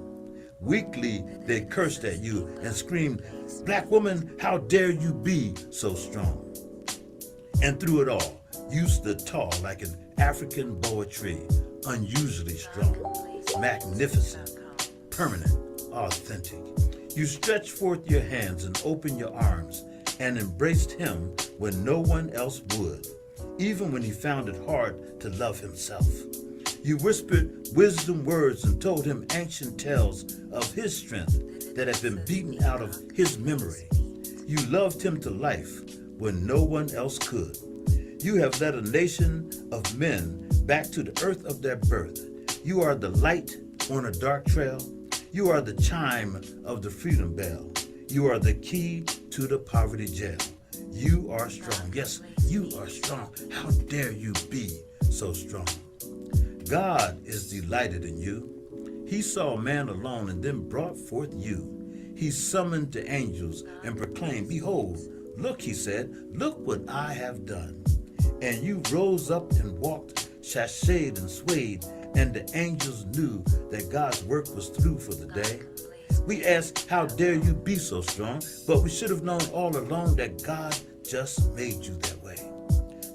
Weakly, they cursed at you and screamed, Black woman, how dare you be so strong? And through it all, you stood tall like an African boa tree, unusually strong, magnificent, permanent, authentic. You stretched forth your hands and opened your arms and embraced him when no one else would, even when he found it hard to love himself. You whispered wisdom words and told him ancient tales of his strength that had been beaten out of his memory. You loved him to life when no one else could. You have led a nation of men back to the earth of their birth. You are the light on a dark trail. You are the chime of the freedom bell. You are the key to the poverty jail. You are strong. Yes, you are strong. How dare you be so strong? God is delighted in you. He saw man alone and then brought forth you. He summoned the angels and proclaimed, behold, look, he said, look what I have done. And you rose up and walked, sashayed and swayed, and the angels knew that God's work was through for the day. We asked, how dare you be so strong? But we should have known all along that God just made you that way.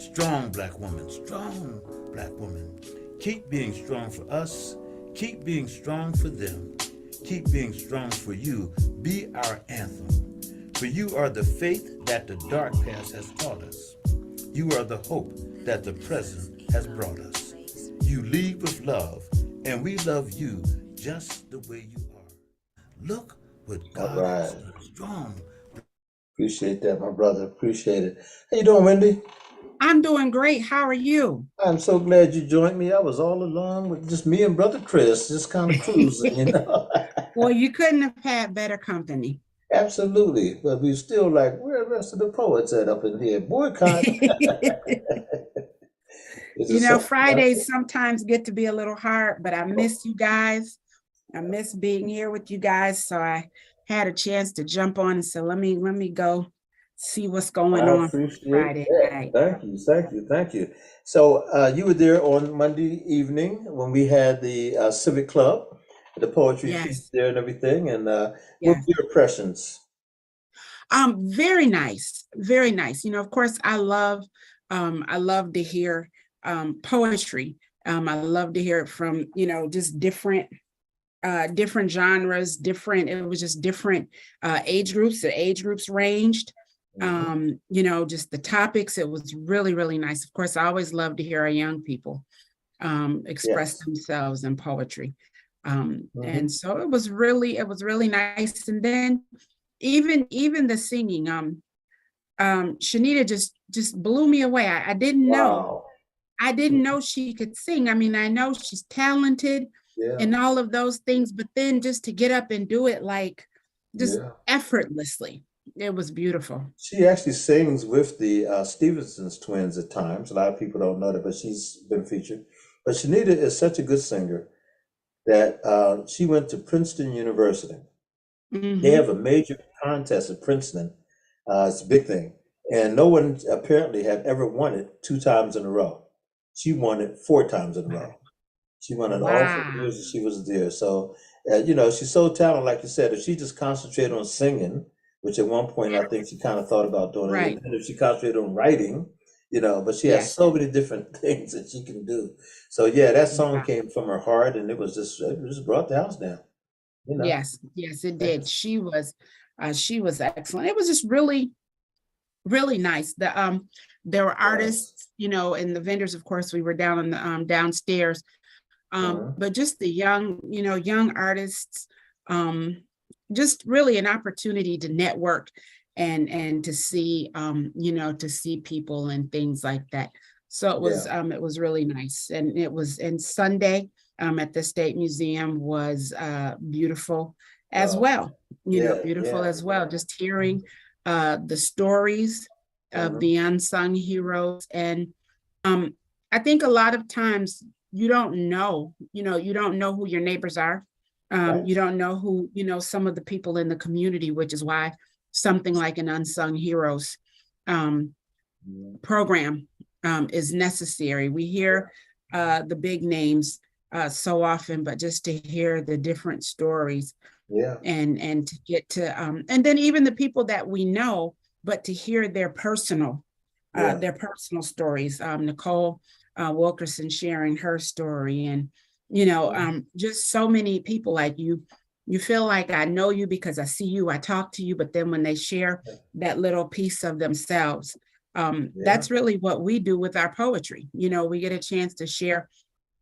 Strong Black woman, strong Black woman. Keep being strong for us. Keep being strong for them. Keep being strong for you. Be our anthem. For you are the faith that the dark past has taught us. You are the hope that the present has brought us. You lead with love, and we love you just the way you are. Look what God has done. Strong. Appreciate that, my brother. Appreciate it. How you doing, Wendy? I'm doing great. How are you? I'm so glad you joined me. I was all alone with just me and brother Chris, just kind of cruising, you know. Well, you couldn't have had better company. Absolutely. But we still like, where are the rest of the poets at up in here? Boycott. You know, Fridays sometimes get to be a little hard, but I miss you guys. I miss being here with you guys. So I had a chance to jump on and say, let me go see what's going on Friday night. Thank you. So you were there on Monday evening when we had the Civic Club, the poetry piece there and everything. And what were your impressions? Very nice, very nice. You know, of course, I love to hear poetry. I love to hear it from, you know, just different genres, it was just different age groups. The age groups ranged. You know, just the topics, it was really, really nice. Of course, I always love to hear our young people express themselves in poetry. And so it was really nice. And then even the singing, Shanita just blew me away. I didn't know. I didn't know she could sing. I mean, I know she's talented and all of those things, but then just to get up and do it like just effortlessly. It was beautiful. She actually sings with the Stevenson's twins at times. A lot of people don't know that, but she's been featured. But Shanita is such a good singer that she went to Princeton University. They have a major contest at Princeton. It's a big thing. And no one apparently had ever won it 2 times in a row. She won it 4 times in a row. She won it all 4 years Wow. that she was there. So, she's so talented, like you said. If she just concentrated on singing, which at one point I think she kind of thought about doing it, Right. and then if she concentrated on writing, but she has Yes. so many different things that she can do. So yeah, that song Yeah. came from her heart, and it just brought the house down. You know. Yes. Yes, it did. She was excellent. It was just really, really nice. There were artists, and the vendors, of course, we were down on the downstairs. Mhm. But just the young artists, just really an opportunity to network and to see, to see people and things like that. So Yeah. it was really nice. And Sunday, at the State Museum was beautiful as Oh, well, yeah, beautiful yeah. as well. Just hearing the stories of Mhm. the unsung heroes. And I think a lot of times you don't know, you don't know who your neighbors are. Right. You don't know who, some of the people in the community, which is why something like an unsung heroes um, Mhm. program is necessary. We hear the big names so often, but just to hear the different stories Yeah. and to get to and then even the people that we know, but to hear Yeah. their personal stories. Nicole Wilkerson sharing her story, and Mhm. just so many people like you. You feel like I know you because I see you, I talk to you, but then when they share that little piece of themselves, Yeah. that's really what we do with our poetry. We get a chance to share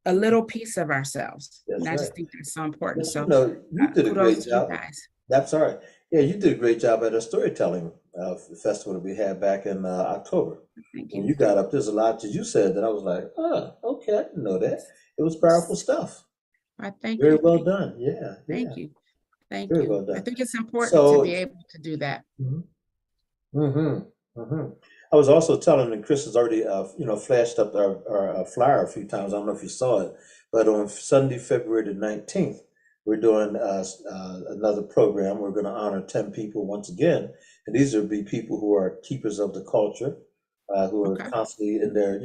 a little piece of ourselves, and That's I right. just think that's so important. But So you did a kudos great to you job. guys. That's all right. Yeah, you did a great job at a storytelling festival that we had back in October. Thank When you. you got up, there's a lot that you said that I was like, oh, okay, I didn't know that. It was powerful stuff. I thank Very you. well done. Yeah, Thank yeah, you. Thank very you. well I done. think it's important to be So, able to do that. mhm, mhm, mhm. I was also telling that Chris has already, flashed up our flyer a few times. I don't know if you saw it, but on Sunday, February the 19th, we're doing another program. We're going to honor 10 people once again. And these will be people who are keepers of the culture, who are Okay. constantly in there,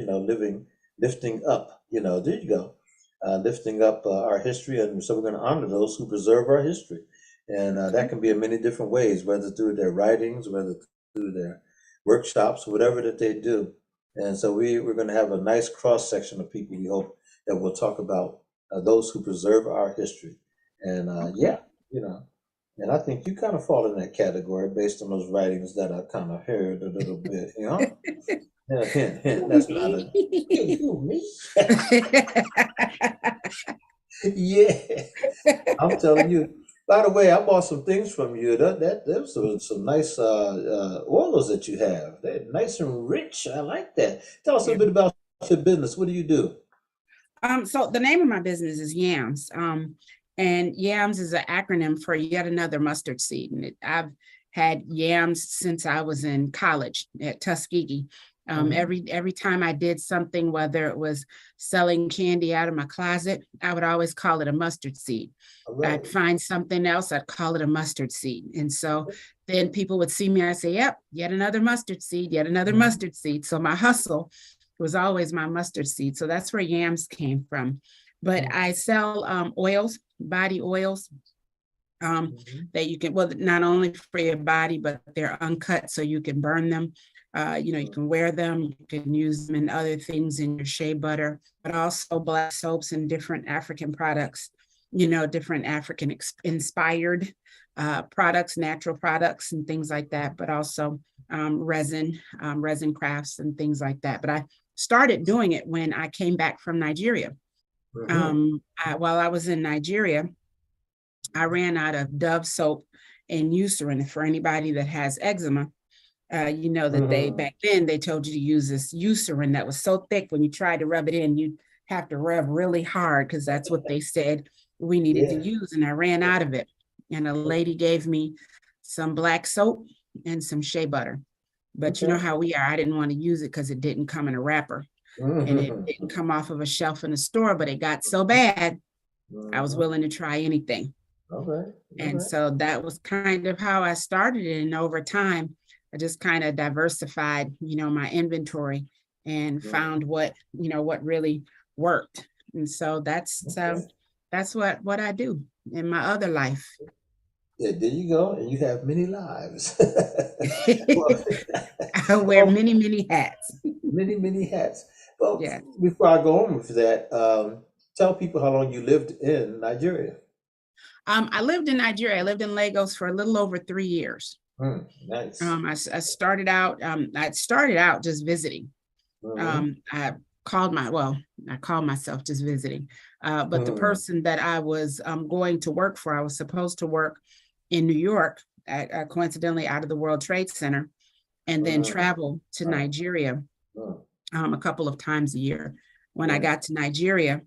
lifting up, there you go, lifting up our history. And so we're going to honor those who preserve our history. And that Okay. can be in many different ways, whether through their writings, whether through their workshops, whatever that they do. And so we're going to have a nice cross section of people. We hope that we'll talk about those who preserve our history. And Okay. yeah, you know, and I think you kind of fall in that category based on those writings that I kind of heard a little bit. Yeah, hint, hint. That's not a who me. Yeah, I'm telling you. By the way, I bought some things from you. Those were some nice oils that you have. They're nice and rich. I like that. Tell us a Yeah. bit about your business. What do you do? So the name of my business is Yams. And Yams is an acronym for yet another mustard seed. And I've had yams since I was in college at Tuskegee. Mhm. Every time I did something, whether it was selling candy out of my closet, I would always call it a mustard seed. All I'd right. find something else, I'd call it a mustard seed. And so then people would see me, I'd say, yep, yet another mustard seed, yet another Mhm. mustard seed. So my hustle was always my mustard seed. So that's where yams came from. But Mhm. I sell oils, body oils, Mhm. that you can, well, not only for your body, but they're uncut so you can burn them. You can wear them, you can use them in other things in your shea butter, but also black soaps and different African products, different African inspired products, natural products and things like that, but also resin crafts and things like that. But I started doing it when I came back from Nigeria. Mhm. While I was in Nigeria, I ran out of Dove soap and Eucerin. For anybody that has eczema, that they Mhm. back then they told you to use this Eucerin that was so thick when you tried to rub it in, you'd have to rub really hard because that's what they said we needed to Yeah. use. And I ran out of it. And a lady gave me some black soap and some shea butter. But you know Okay. how we are. I didn't want to use it because it didn't come in a wrapper and it Mhm. didn't come off of a shelf in the store, but it got so bad, I was Mhm. willing to try anything. All right. All And right. so that was kind of how I started it. And over time, just kind of diversified, my inventory and found what really worked. And so that's what I do in my other life. Yeah, there you go. And you have many lives. Well, I wear well, many, many hats. many, many hats. Well, Yeah. before I go on with that, tell people how long you lived in Nigeria. I lived in Nigeria. I lived in Lagos for a little over 3 years. Nice. I started out, just visiting. Mhm. I called myself just visiting. But the person that I was going to work for, I was supposed to work in New York, coincidentally out of the World Trade Center, and then travel to Wow. Nigeria a couple of times a year. When I Yeah. got to Nigeria,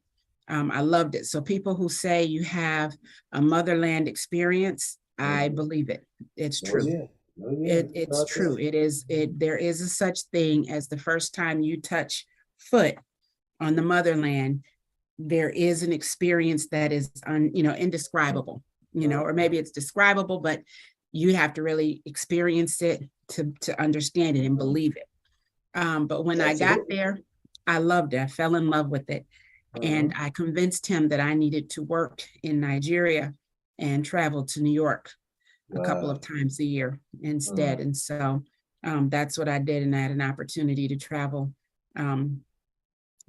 I loved it. So people who say you have a motherland experience, I believe it. It's Oh true. yeah. Oh yeah. It's true. There is a such thing as the first time you touch foot on the motherland, there is an experience that is indescribable, or maybe it's describable, but you have to really experience it to understand it and believe it. But when I got Absolutely. there, I loved it. I fell in love with it. And Mhm. I convinced him that I needed to work in Nigeria and travel to New York a couple Wow. of times a year instead. Mm. And so that's what I did. And I had an opportunity um,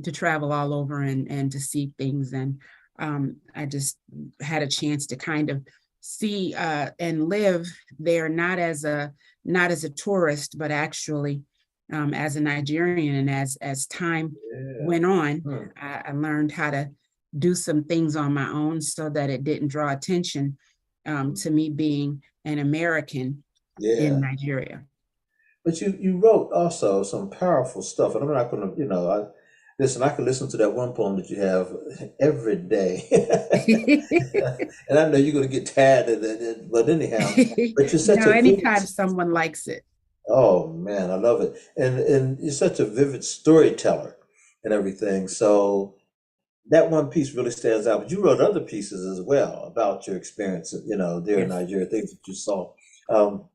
to travel all over and to see things. And I just had a chance to kind of see and live there, not as a tourist, but actually as a Nigerian. And as time Yeah. went on, Mm. I learned how to do some things on my own so that it didn't draw attention to me being an American in Yeah. Nigeria. But you wrote also some powerful stuff, and I'm not gonna, listen, I could listen to that one poem that you have every day. And I know you're gonna get tired of it, but anyhow, but you're such No, a vivid, anytime someone likes it. oh man, I love it. And you're such a vivid storyteller and everything. So that one piece really stands out. But you wrote other pieces as well about your experience, there in Yes. Nigeria, things that you saw. Um,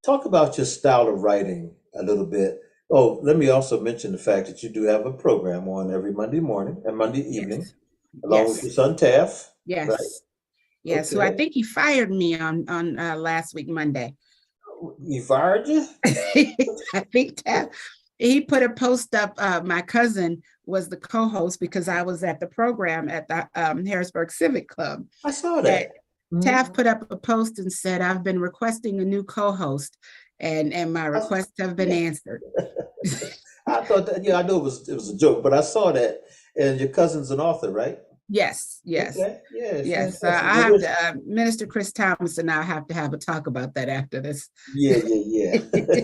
Talk about your style of writing a little bit. Oh, let me also mention the fact that you do have a program on every Monday morning and Monday evening, Yes. along with Yes. your son Taff, right? Yes. Yes. So I Okay. think he fired me on last week, Monday. He fired you? I think that he put a post up. My cousin was the co-host because I was at the program at the Harrisburg Civic Club. I saw And that. Mhm. Taft put up a post and said, "I've been requesting a new co-host, and my I, requests have been yeah. answered." I thought that, yeah, I knew it was a joke, but I saw that. And your cousin's an author, right? Yes, yes, Okay. Yeah, yes. fantastic. I Well, have to, Minister Chris Thomas and I have to have a talk about that after this. yeah, yeah, yeah.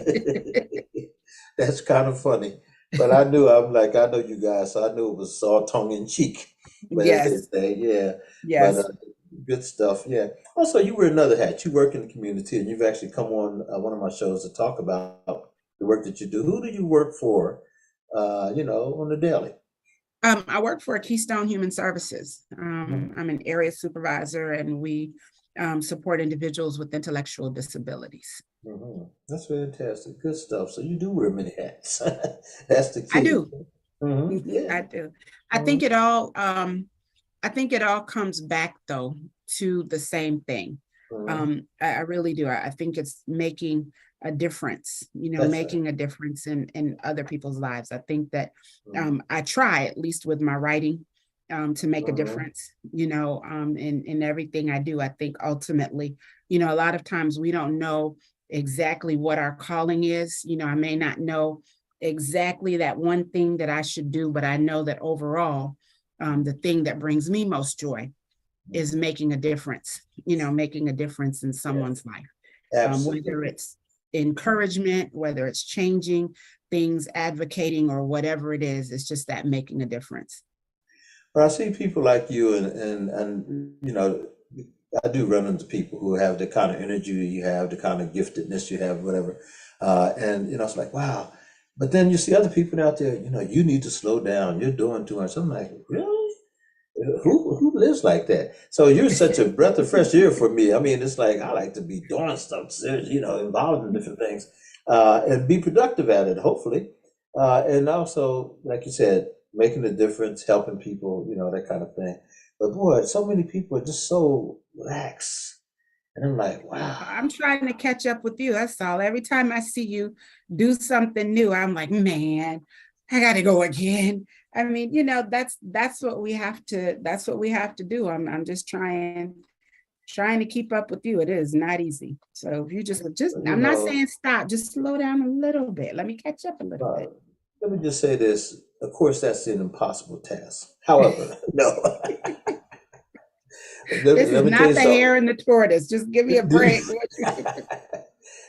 That's kind of funny. But I know you guys, so I knew it was all tongue in cheek. But as they Yes, say, yeah. But yes. good stuff, yeah. Also, you wear another hat. You work in the community, and you've actually come on one of my shows to talk about the work that you do. Who do you work for, on the daily? I work for Keystone Human Services. Mhm. I'm an area supervisor, and we support individuals with intellectual disabilities. That's fantastic. Good stuff. So you do wear many hats. That's the I key. do. Yeah. I do. I Mhm. think it all. I think it all comes back though to the same thing. Mhm. I really do. I think it's making a difference, That's right. making a difference in other people's lives. I think that Mhm. I try, at least with my writing, to make a Mhm. difference, in everything I do. I think ultimately, a lot of times we don't know exactly what our calling is. I may not know exactly that one thing that I should do, but I know that overall, the thing that brings me most joy is making a difference, making a difference in Yeah, someone's life, whether absolutely. it's encouragement, whether it's changing things, advocating, or whatever it is. It's just that making a difference. But I see people like you, and I do run into people who have the kind of energy you have, the kind of giftedness you have, whatever. And it's like, wow. But then you see other people out there, you need to slow down. You're doing too much. I'm like, really? who lives like that? So you're such a breath of fresh air for me. I mean, it's like I like to be doing stuff, involved in different things, and be productive at it, hopefully. And also, like you said, making a difference, helping people, that kind of thing. But boy, so many people are just so lax. And I'm like, wow. I'm trying to catch up with you. That's all. Every time I see you do something new, I'm like, man, I got to go again. I mean, that's what we have to do. I'm just trying to keep up with you. It is not easy. So if you just I'm not saying stop, just slow down a little bit. Let me catch up a little bit. Let me just say this. Of course, that's an impossible task. However, no. This is not the hare and the tortoise. Just give me a break. Let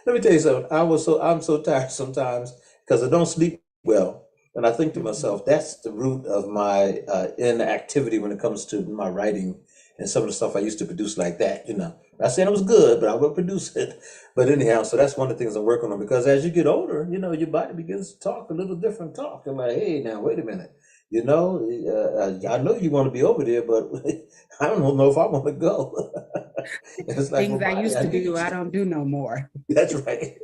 me tell you something. I'm so tired sometimes because I don't sleep well. And I think to myself, that's the root of my inactivity when it comes to my writing and some of the stuff I used to produce like that, Not saying it was good, but I will produce it. But anyhow, so that's one of the things I'm working on, because as you get older, your body begins to talk a little different talk. I'm like, hey, now, wait a minute. I know you want to be over there, but I don't know if I want to go. It's like, things I used to do, I don't do no more. That's right.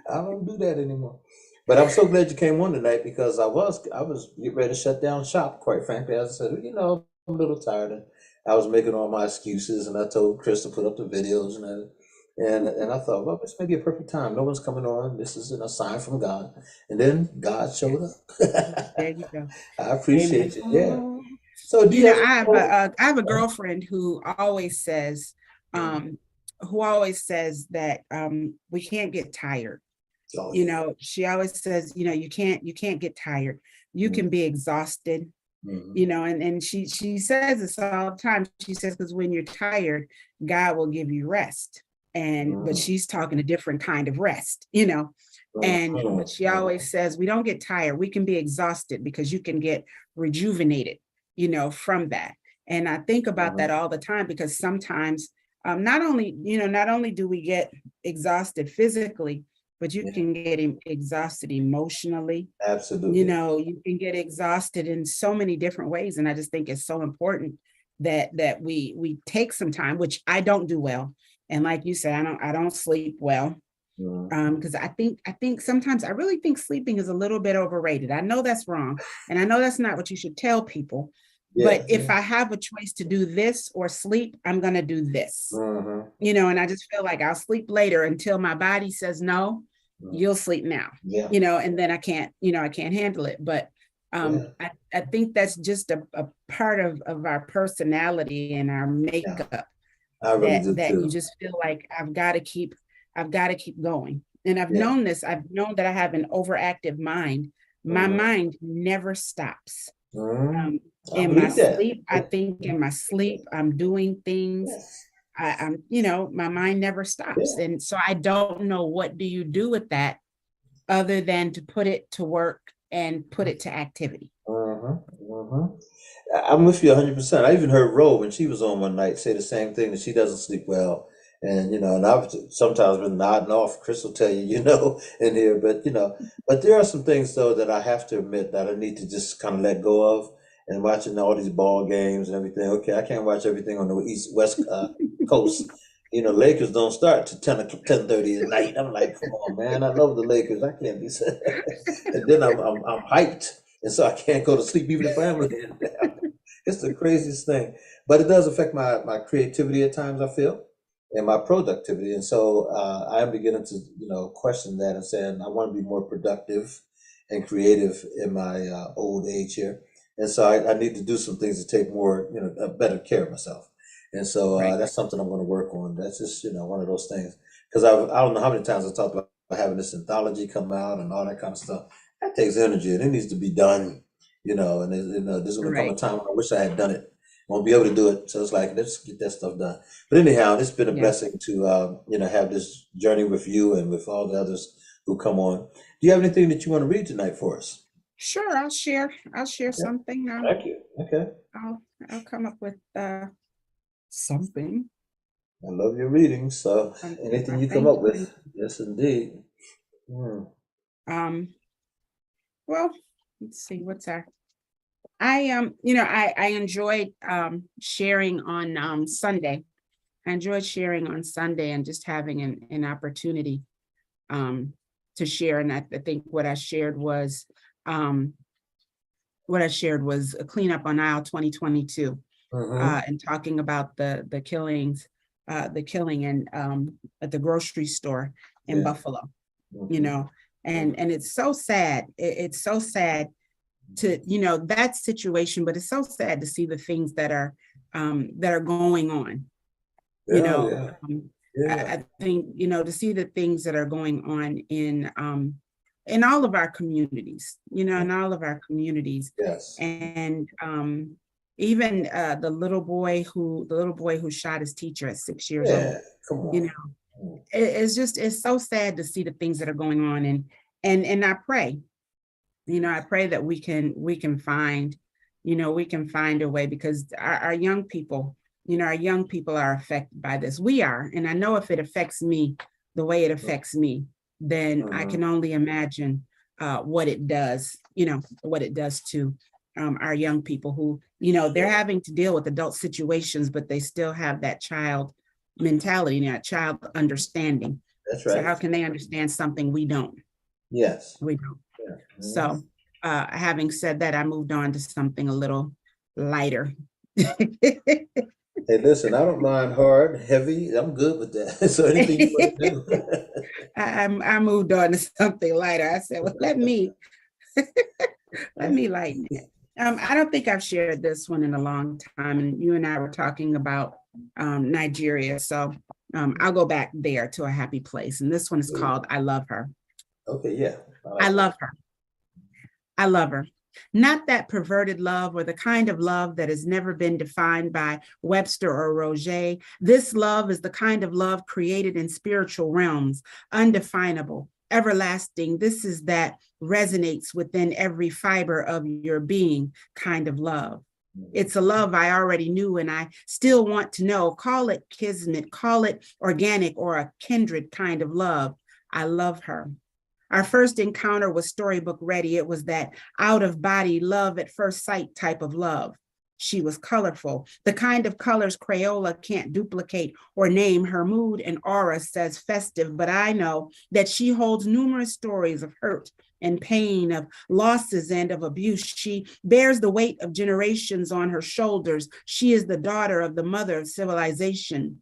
I don't do that anymore. But I'm so glad you came on tonight, because I was getting ready to shut down shop, quite frankly. As I said, I'm a little tired, and I was making all my excuses, and I told Chris to put up the videos, and I thought, well, this may be a perfect time. No one's coming on. This is a sign from God. And then God showed up. There you go. I appreciate Amen. you. Yeah. So I have a girlfriend who always says that we can't get tired. She always says, you can't get tired. You can be exhausted. And she says this all the time. She says, because when you're tired, God will give you rest. But she's talking a different kind of rest, but she always says, we don't get tired. We can be exhausted, because you can get rejuvenated, from that. And I think about that all the time, because sometimes not only do we get exhausted physically, but you can get exhausted emotionally. Absolutely. You can get exhausted in so many different ways. And I just think it's so important that we take some time, which I don't do well. And like you said, I don't sleep well. Because I think sometimes I really think sleeping is a little bit overrated. I know that's wrong. And I know that's not what you should tell people. But if I have a choice to do this or sleep, I'm going to do this, and I just feel like I'll sleep later until my body says, no, you'll sleep now, and then I can't handle it. But I think that's just a part of our personality and our makeup. I really do that too. You just feel like I've got to keep going. And I've known this. I've known that I have an overactive mind. My mind never stops. In my sleep, I think in my sleep, I'm doing things. I'm, my mind never stops. And so I don't know, what do you do with that other than to put it to work and put it to activity? I'm with you 100%. I even heard Ro, when she was on one night, say the same thing, that she doesn't sleep well. And, and I've sometimes been nodding off. Chris will tell you, in here, but there are some things though that I have to admit that I need to just kind of let go of. And watching all these ball games and everything. Okay, I can't watch everything on the West Coast. Lakers don't start to 10:30 at night. I'm like, come on, man. I love the Lakers. I can't be sad. And then I'm hyped, and so I can't go to sleep even if I'm laying down. It's the craziest thing. But it does affect my creativity at times, I feel, and my productivity. And so I am beginning to question that and saying I want to be more productive and creative in my old age here. And so I need to do some things to take more, better care of myself. And so that's something I'm going to work on. That's just, one of those things. Because I don't know how many times I talked about having this anthology come out and all that kind of stuff. That takes energy, and it needs to be done, and this is going to come a time when I wish I had done it. Won't be able to do it. So it's like, let's get that stuff done. But anyhow, it's been a blessing to, have this journey with you and with all the others who come on. Do you have anything that you want to read tonight for us? Sure, I'll share something. Thank you. Okay. I'll come up with something. I love your readings. So anything you come up with, yes, indeed. Well, let's see, what's our I enjoyed sharing on Sunday. I enjoyed sharing on Sunday and just having an opportunity to share. And I think what I shared was a cleanup on aisle 2022, and talking about the killings, the killing in at the grocery store in Buffalo, and it's so sad. It's so sad to, that situation, but it's so sad to see the things that are going on. I think, to see the things that are going on in all of our communities, in all of our communities. Yes. And even the little boy who shot his teacher at 6 years old. Come on. It's so sad to see the things that are going on. And I pray, I pray that we can find a way, because our young people, are affected by this. We are. And I know if it affects me the way it affects me, then I can only imagine what it does, what it does to our young people who, they're having to deal with adult situations, but they still have that child mentality, that child understanding. That's right. So how can they understand something we don't? Yes. We don't. Yeah. So having said that, I moved on to something a little lighter. Hey, listen, I don't mind hard, heavy. I'm good with that. So anything you want to do. I moved on to something lighter. I said, well, let me lighten it. I don't think I've shared this one in a long time, and you and I were talking about Nigeria. So I'll go back there to a happy place. And this one is called I Love Her. Okay, yeah. I love her. I love her. Not that perverted love or the kind of love that has never been defined by Webster or Roget. This love is the kind of love created in spiritual realms, undefinable, everlasting. This is that resonates within every fiber of your being kind of love. It's a love I already knew and I still want to know. Call it kismet, call it organic or a kindred kind of love. I love her. Our first encounter was storybook ready. It was that out of body love at first sight type of love. She was colorful, the kind of colors Crayola can't duplicate or name. Her mood and aura says festive, but I know that she holds numerous stories of hurt and pain, of losses and of abuse. She bears the weight of generations on her shoulders. She is the daughter of the mother of civilization.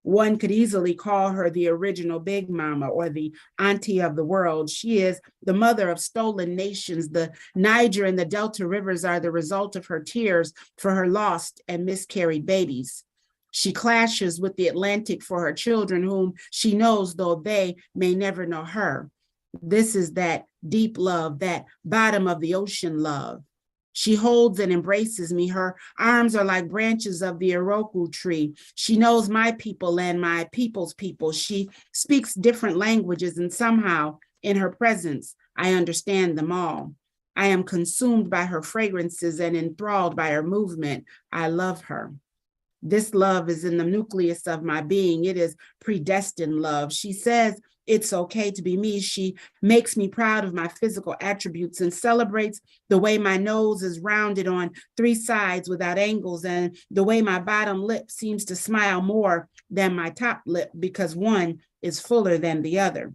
One could easily call her the original Big Mama or the auntie of the world. She is the mother of stolen nations. The Niger and the Delta rivers are the result of her tears for her lost and miscarried babies. She clashes with the Atlantic for her children, whom she knows, though they may never know her. This is that deep love, that bottom of the ocean love. She holds and embraces me. Her arms are like branches of the Iroku tree. She knows my people and my people's people. She speaks different languages, and somehow in her presence, I understand them all. I am consumed by her fragrances and enthralled by her movement. I love her. This love is in the nucleus of my being. It is predestined love. She says it's okay to be me. She makes me proud of my physical attributes and celebrates the way my nose is rounded on three sides without angles, and the way my bottom lip seems to smile more than my top lip because one is fuller than the other.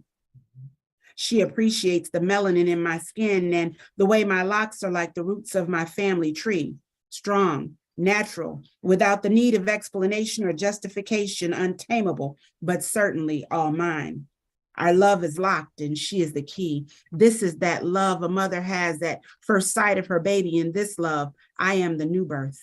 She appreciates the melanin in my skin and the way my locks are like the roots of my family tree, strong, natural, without the need of explanation or justification, untamable, but certainly all mine. Our love is locked and she is the key. This is that love a mother has at first sight of her baby. In this love, I am the new birth.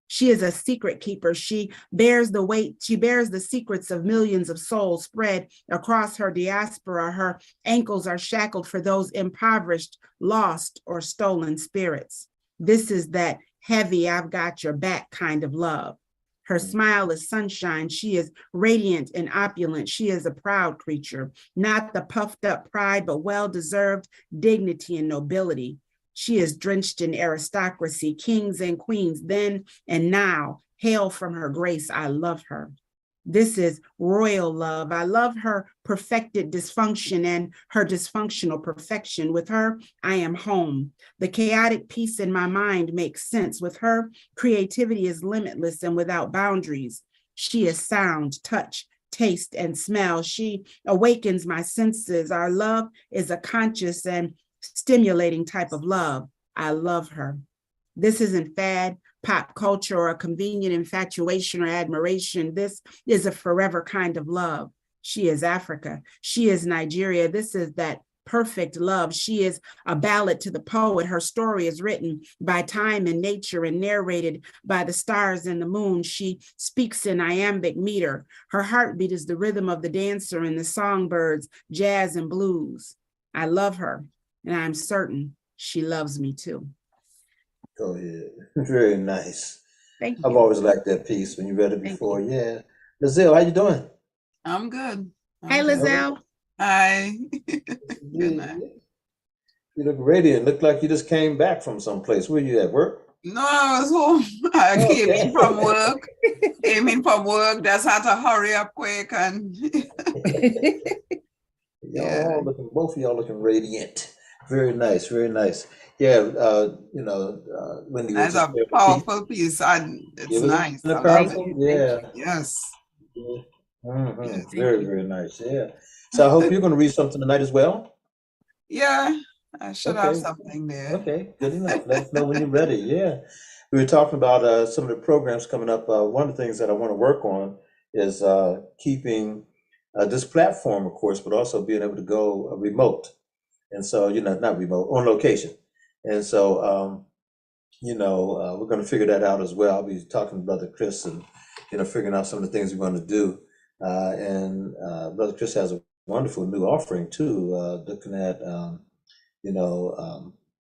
She is a secret keeper. She bears the weight. She bears the secrets of millions of souls spread across her diaspora. Her ankles are shackled for those impoverished, lost, or stolen spirits. This is that heavy, I've got your back kind of love. Her smile is sunshine. She is radiant and opulent. She is a proud creature, not the puffed up pride, but well-deserved dignity and nobility. She is drenched in aristocracy, kings and queens then and now hail from her grace. I love her. This is royal love. I love her perfected dysfunction and her dysfunctional perfection. With her, I am home. The chaotic peace in my mind makes sense. With her, creativity is limitless and without boundaries. She is sound, touch, taste, and smell. She awakens my senses. Our love is a conscious and stimulating type of love. I love her. This isn't fad, pop culture, or a convenient infatuation or admiration. This is a forever kind of love. She is Africa. She is Nigeria. This is that perfect love. She is a ballad to the poet. Her story is written by time and nature and narrated by the stars and the moon. She speaks in iambic meter. Her heartbeat is the rhythm of the dancer and the songbirds, jazz and blues. I love her, and I'm certain she loves me too. Go ahead. Very nice. Thank you. I've always liked that piece when you read it before. Yeah. Lizelle, how you doing? I'm good. Hey, Lizelle. Hi. Good night. You look radiant. Look like you just came back from someplace. Where you at work? No, I was home. I came in from work. Just had to hurry up quick and Y'all looking, both of y'all looking radiant. Very nice, very nice. Yeah, Wendy, that's a powerful piece. And it's nice. I love powerful? it. Yeah. Yes. Mm-hmm. Yes. Very, very nice. Yeah. So I hope you're going to read something tonight as well. Yeah, I should have Okay. something there. Okay, good enough. Let us know when you're ready. Yeah. We were talking about some of the programs coming up. One of the things that I want to work on is keeping this platform, of course, but also being able to go remote. And so, not remote, on location. And so, we're going to figure that out as well. I'll be talking to Brother Chris and, figuring out some of the things we're going to do. And Brother Chris has a wonderful new offering too, looking at,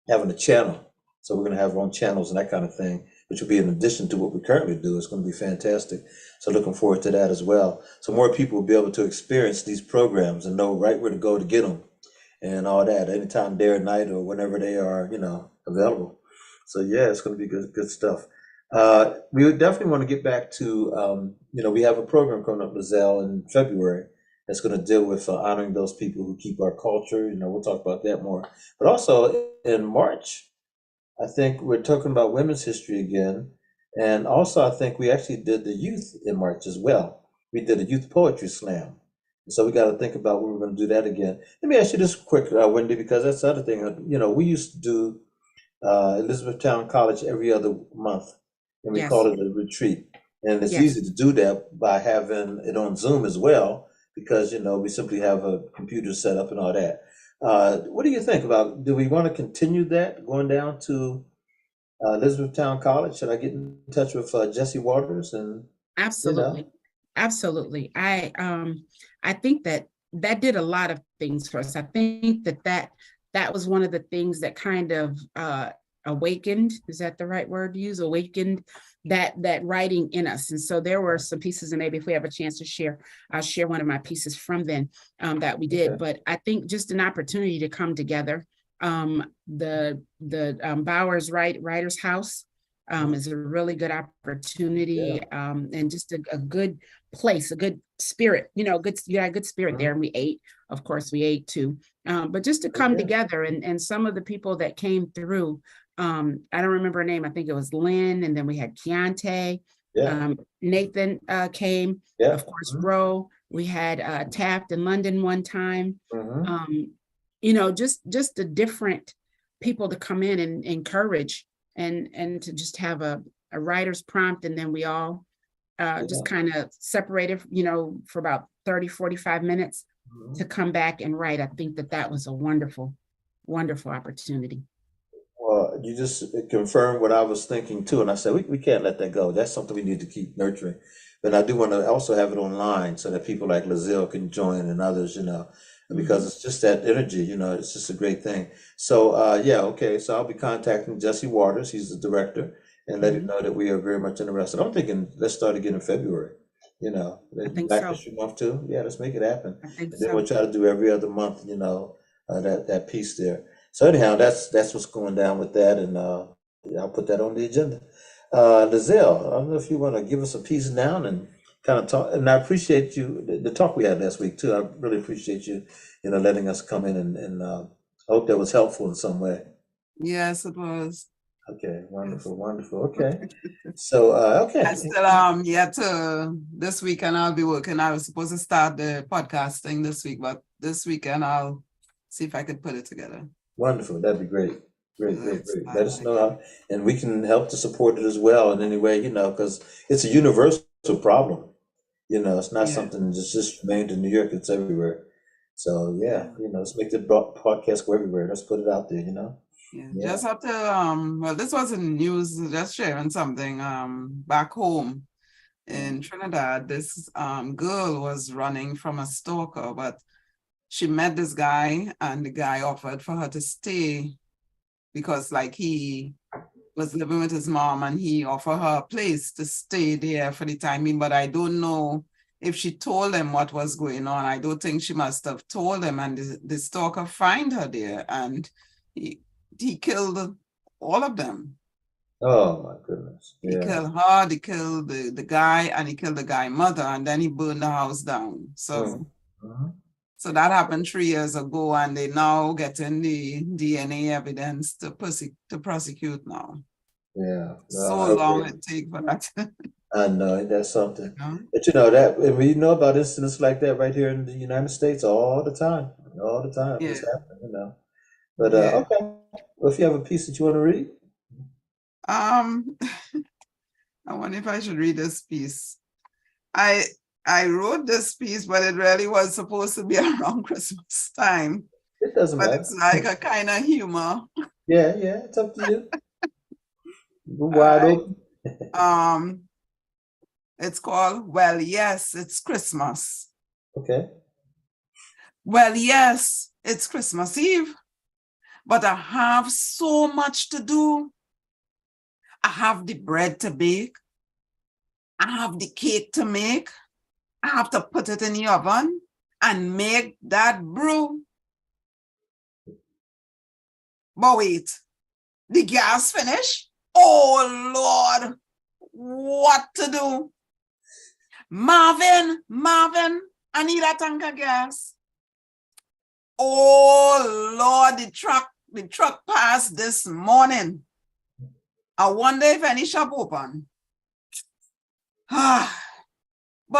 having a channel. So we're going to have our own channels and that kind of thing, which will be in addition to what we currently do. It's going to be fantastic. So looking forward to that as well. So more people will be able to experience these programs and know right where to go to get them and all that, anytime, day or night, or whenever they are, available. So yeah, it's going to be good stuff. We would definitely want to get back to, we have a program coming up, Lizelle, in February that's going to deal with honoring those people who keep our culture. We'll talk about that more. But also in March, I think we're talking about women's history again. And also, I think we actually did the youth in March as well. We did a youth poetry slam. So we got to think about when we're going to do that again. Let me ask you this quick, Wendy, because that's the other thing. We used to do Elizabethtown College every other month, and we Yes. call it a retreat. And it's Yes. easy to do that by having it on Zoom as well, because we simply have a computer set up and all that. What do you think about? Do we want to continue that going down to Elizabethtown College? Should I get in touch with Jesse Waters and Absolutely. Absolutely. I think that did a lot of things for us. I think that was one of the things that kind of awakened, is that the right word to use? Awakened that writing in us. And so there were some pieces, and maybe if we have a chance to share, I'll share one of my pieces from then that we did. Okay. But I think just an opportunity to come together. The Bowers Writers House is a really good opportunity, and just a good place, a good spirit, you got a good spirit there. And we ate, of course we ate too, but just to come together, and some of the people that came through, I don't remember her name. I think it was Lynn, and then we had Keontae, Nathan came, of course, Ro, we had Taft in London one time, just the different people to come in and encourage, and to just have a writer's prompt, and then we all just kind of separated, for about 30, 45 minutes to come back and write. I think that was a wonderful, wonderful opportunity. Well, you just confirmed what I was thinking too, and I said we can't let that go. That's something we need to keep nurturing. But I do want to also have it online so that people like Lizelle can join, and others, because it's just that energy, it's just a great thing. So okay. So I'll be contacting Jesse Waters, he's the director, and let him know that we are very much interested. I'm thinking let's start again in February. I think Black so. History Month too. Yeah, let's make it happen. I think And then so. we'll try to do every other month, that piece there. So anyhow, that's what's going down with that, and I'll put that on the agenda. Lizelle, I don't know if you want to give us a piece now and kind of talk, and I appreciate you, the talk we had last week too. I really appreciate you, letting us come in and I hope that was helpful in some way. Yes, it was. Okay, Yes. wonderful, wonderful. Okay. So, okay. I still yet this weekend I'll be working. I was supposed to start the podcasting this week, but this weekend I'll see if I could put it together. Wonderful. That'd be great. Great, great, Yes, great. Let us know how, and we can help to support it as well in any way, because it's a universal problem. It's not Yeah. something that's just remained in New York, it's everywhere. So yeah, let's make the podcast go everywhere. Let's put it out there, Yeah. Yeah. Just have to well, this wasn't news, just sharing something back home in Trinidad. This girl was running from a stalker, but she met this guy and the guy offered for her to stay because like he was living with his mom and he offered her a place to stay there for the time being, but I don't know if she told him what was going on. I don't think she must have told him, and the stalker find her there and he killed all of them. Oh my goodness. He Yeah. killed her, he killed the guy, and he killed the guy's mother, and then he burned the house down. So Mhm. so that happened 3 years ago, and they now getting the DNA evidence to prosecute now. Yeah. So Okay. long it take for that. I know that's something. No? But and we know about incidents like that right here in the United States all the time. All the time. It's Yeah. happening, But Yeah. okay. Well, if you have a piece that you want to read. I wonder if I should read this piece. I wrote this piece, but it really was supposed to be around Christmas time. It doesn't But matter. it's like a kind of humor. Yeah, it's up to you. We're wide open. It's called Well, Yes, It's Christmas. Okay. Well, yes, it's Christmas Eve, but I have so much to do. I have the bread to bake. I have the cake to make. I have to put it in the oven and make that brew. But wait, the gas finished? Oh, Lord, what to do? Marvin, I need a tank of gas. Oh, Lord, the truck passed this morning. I wonder if any shop open. But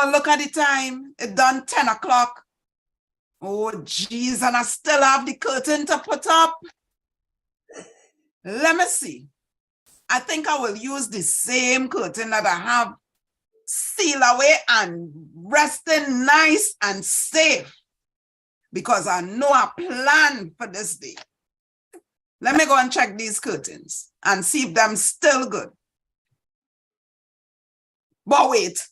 look at the time. It done 10 o'clock. Oh, geez, and I still have the curtain to put up. Let me see. I think I will use the same curtain that I have sealed away and resting nice and safe because I know I planned for this day. Let me go and check these curtains and see if them still good. But wait,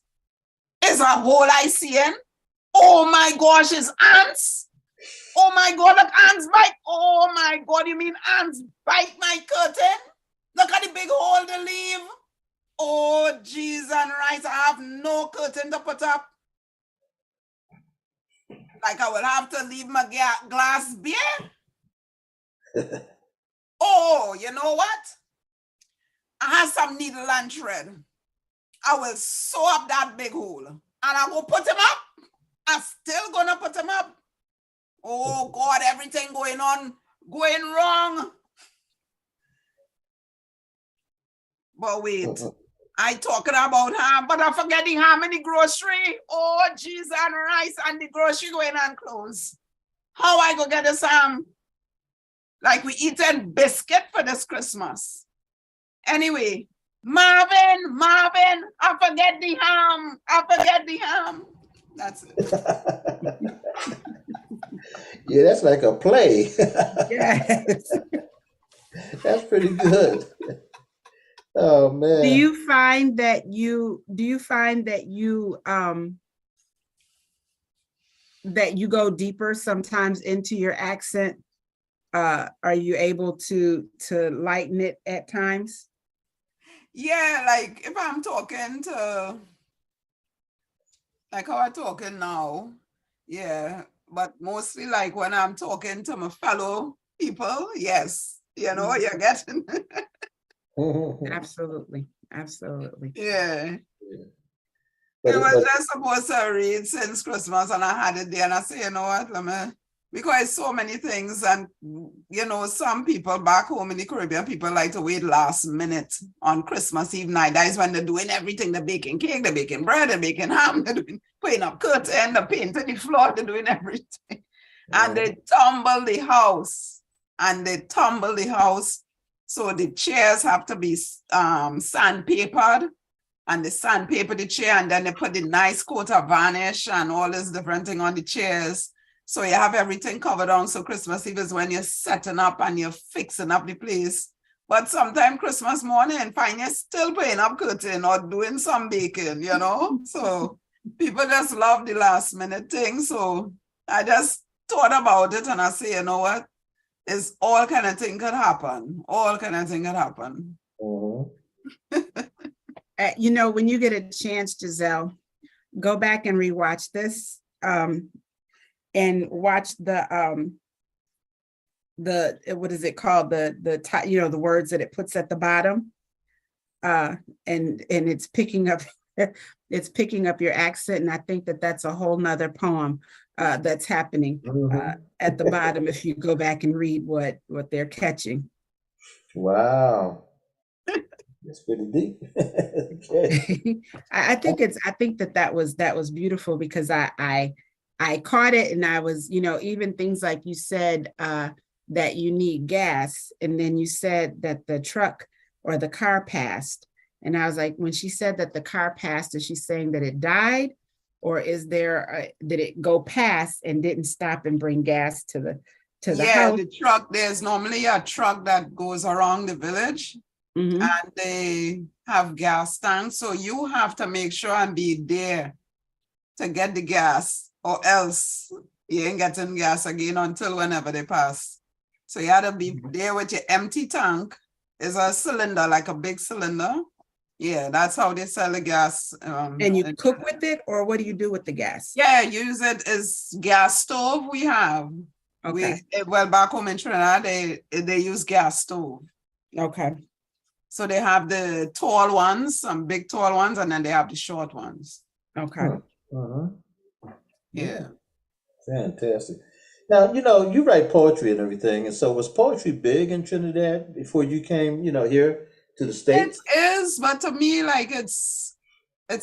is a hole I seeing? Oh my gosh, it's ants. Oh my God, look, ants bite. Oh my God, you mean ants bite my curtain? Look at the big hole they leave. Oh, geez and rice, I have no curtain to put up. Like I will have to leave my glass bare. Oh, you know what? I have some needle and thread. I will sew up that big hole and I will put him up. I'm still gonna put him up. Oh God, everything going wrong. But wait, I talking about ham, but I'm forgetting ham in the grocery. Oh, cheese and rice and the grocery going on close. How I go get this ham? Like we eating biscuit for this Christmas. Anyway, Marvin, I forget the ham. That's it. Yeah, that's like a play. Yes. That's pretty good. Oh man. Do you find that you go deeper sometimes into your accent? Are you able to lighten it at times? Yeah, like if I'm talking to, like how I'm talking now, yeah, but mostly like when I'm talking to my fellow people, yes, you know, you're getting. Absolutely. Yeah. It was just supposed to read since Christmas, and I had it there, and I say, you know what, let me, because so many things, and you know, some people back home in the Caribbean, people like to wait last minute on Christmas Eve night. That is when they're doing everything, they're baking cake, they're baking bread, they're baking ham, they're doing, putting up curtain, they're painting the floor, they're doing everything. And they tumble the house, so the chairs have to be sandpapered. And they sandpaper the chair, and then they put the nice coat of varnish and all this different thing on the chairs. So you have everything covered on. So Christmas Eve is when you're setting up and you're fixing up the place. But sometime Christmas morning, find you still putting up curtain or doing some baking, you know? So people just love the last minute thing. So I just thought about it and I say, you know what? It's all kind of thing could happen. All kind of thing could happen. You know, when you get a chance, Giselle, go back and rewatch this and watch the what is it called? The you know, the words that it puts at the bottom. And it's picking up your accent. And I think that that's a whole nother poem that's happening at the bottom if you go back and read what they're catching. Wow. That's pretty deep. Okay. I think that was beautiful because I caught it, and I was, you know, even things like you said that you need gas, and then you said that the truck or the car passed, and I was like, when she said that the car passed, is she saying that it died, or is there did it go past and didn't stop and bring gas to the house? The truck. There's normally a truck that goes around the village. And they have gas tanks, so you have to make sure and be there to get the gas, or else you ain't getting gas again until whenever they pass. So you have to be there with your empty tank. It's a cylinder, like a big cylinder. Yeah, that's how they sell the gas. And you cook with it, or what do you do with the gas? Yeah, use it as gas stove. We have. Okay. Well, back home in Trinidad, they use gas stove. Okay. So they have the tall ones, some big tall ones, and then they have the short ones. Okay. Yeah. Fantastic. Now, you know, you write poetry and everything. And so was poetry big in Trinidad before you came, you know, here to the States? It is, but to me, like it's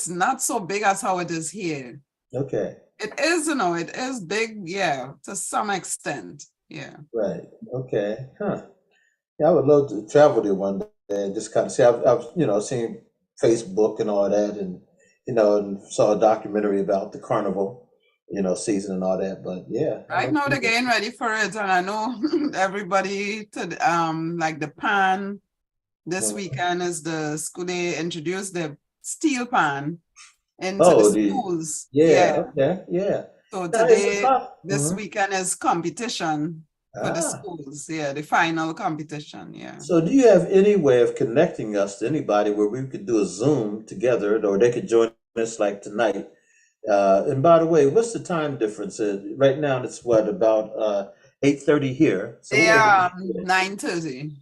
not so big as how it is here. Okay. It is, you know, it is big, yeah, to some extent. Yeah. Right. Okay. Huh. Yeah, I would love to travel there one day and just kind of see. I've you know, seen Facebook and all that, and you know, and saw a documentary about the carnival, you know, season and all that. But yeah, Right now they're getting ready for it, and I know everybody to like the pan. This weekend is the school. They introduced the steel pan into the schools. Okay, yeah. So today, this weekend is competition for the schools. Yeah, the final competition. Yeah. So do you have any way of connecting us to anybody where we could do a Zoom together, or they could join us like tonight? And by the way, what's the time difference? Right now it's what, about 8:30 here. So yeah, 9:30.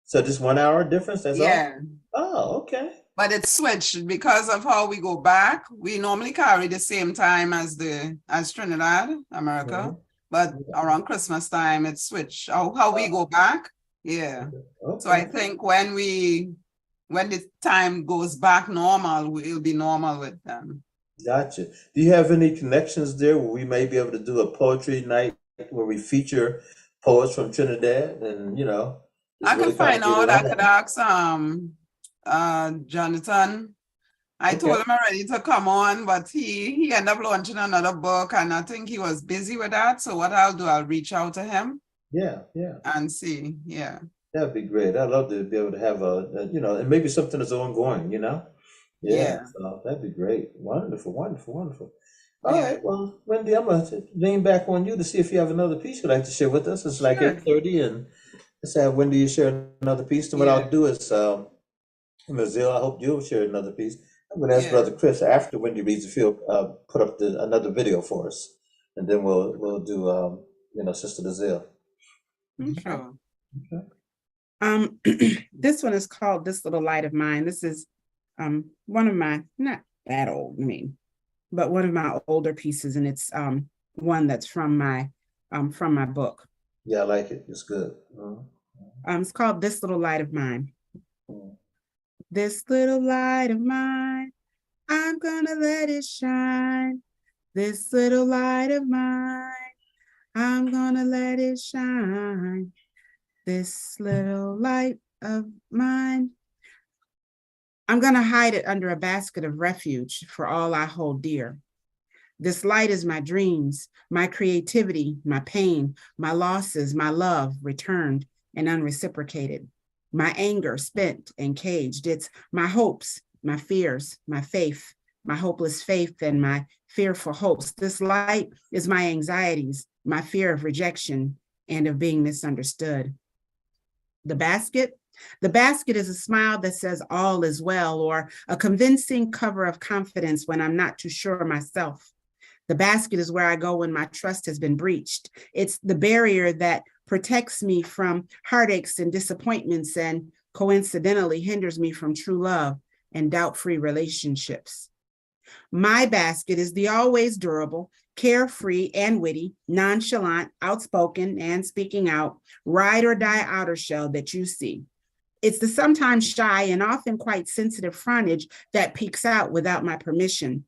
So just 1 hour difference, that's all? Yeah. Oh, okay. But it's switched because of how we go back. We normally carry the same time as Trinidad, America. But around Christmas time, it's switched. How we go back, yeah. Okay. So I think when the time goes back normal, we'll be normal with them. Gotcha. Do you have any connections there where we may be able to do a poetry night where we feature poets from Trinidad and, you know? I can find out. I could ask Jonathan. I told him already to come on, but he ended up launching another book, and I think he was busy with that. So what I'll do, I'll reach out to him. Yeah. And see, yeah. That'd be great. I'd love to be able to have you know, and maybe something that's ongoing, you know? Yeah. So that'd be great. Wonderful. All right. Well, Wendy, I'm going to lean back on you to see if you have another piece you'd like to share with us. It's like 8:30, and let's have Wendy share another piece. And what I'll do is, Mazil, I hope you'll share another piece. I'm going to ask Brother Chris after Wendy reads the field, put up another video for us, and then we'll do you know, Sister Dazil. Sure. This one is called "This Little Light of Mine." This is one of my, not that old, I mean, but one of my older pieces, and it's one that's from my book. Yeah, I like it. It's good. It's called This Little Light of Mine. Mhm. This little light of mine, I'm gonna let it shine. This little light of mine, I'm gonna let it shine. This little light of mine. I'm gonna hide it under a basket of refuge for all I hold dear. This light is my dreams, my creativity, my pain, my losses, my love returned and unreciprocated. My anger spent and caged. It's my hopes, my fears, my faith, my hopeless faith and my fearful hopes. This light is my anxieties, my fear of rejection and of being misunderstood. The basket is a smile that says all is well, or a convincing cover of confidence when I'm not too sure of myself. The basket is where I go when my trust has been breached. It's the barrier that protects me from heartaches and disappointments and coincidentally hinders me from true love and doubt-free relationships. My basket is the always durable, carefree and witty, nonchalant, outspoken and speaking out, ride or die outer shell that you see. It's the sometimes shy and often quite sensitive frontage that peeks out without my permission.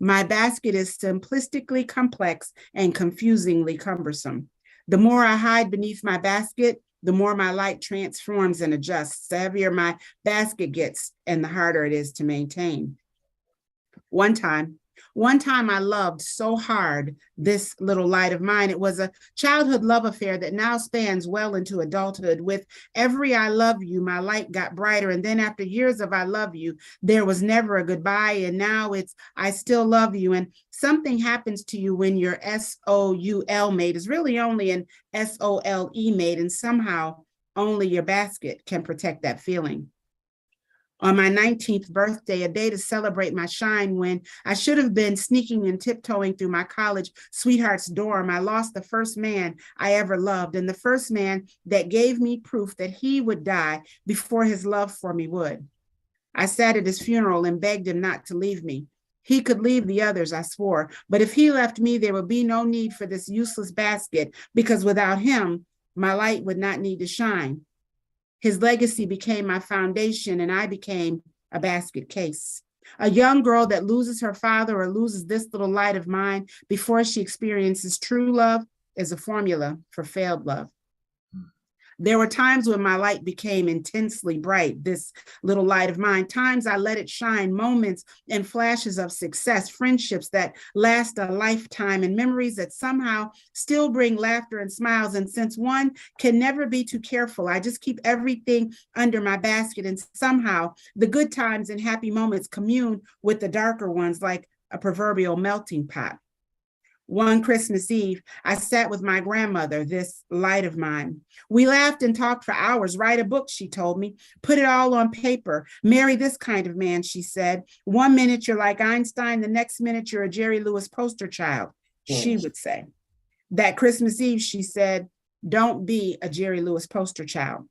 My basket is simplistically complex and confusingly cumbersome. The more I hide beneath my basket, the more my light transforms and adjusts. The heavier my basket gets and the harder it is to maintain. One time I loved so hard this little light of mine. It was a childhood love affair that now spans well into adulthood. With every I love you, my light got brighter. And then after years of I love you, there was never a goodbye. And now it's I still love you. And something happens to you when your SOUL mate is really only an SOLE mate. And somehow only your basket can protect that feeling. On my 19th birthday, a day to celebrate my shine when I should have been sneaking and tiptoeing through my college sweetheart's dorm, I lost the first man I ever loved and the first man that gave me proof that he would die before his love for me would. I sat at his funeral and begged him not to leave me. He could leave the others, I swore, but if he left me, there would be no need for this useless basket because without him, my light would not need to shine. His legacy became my foundation and I became a basket case. A young girl that loses her father or loses this little light of mine before she experiences true love is a formula for failed love. There were times when my light became intensely bright, this little light of mine. Times I let it shine, moments and flashes of success, friendships that last a lifetime, and memories that somehow still bring laughter and smiles. And since one can never be too careful, I just keep everything under my basket. And somehow the good times and happy moments commune with the darker ones like a proverbial melting pot. One Christmas Eve, I sat with my grandmother, this light of mine. We laughed and talked for hours. Write a book, she told me. Put it all on paper. Marry this kind of man, she said. 1 minute you're like Einstein, the next minute you're a Jerry Lewis poster child, she would say. That Christmas Eve, she said, don't be a Jerry Lewis poster child.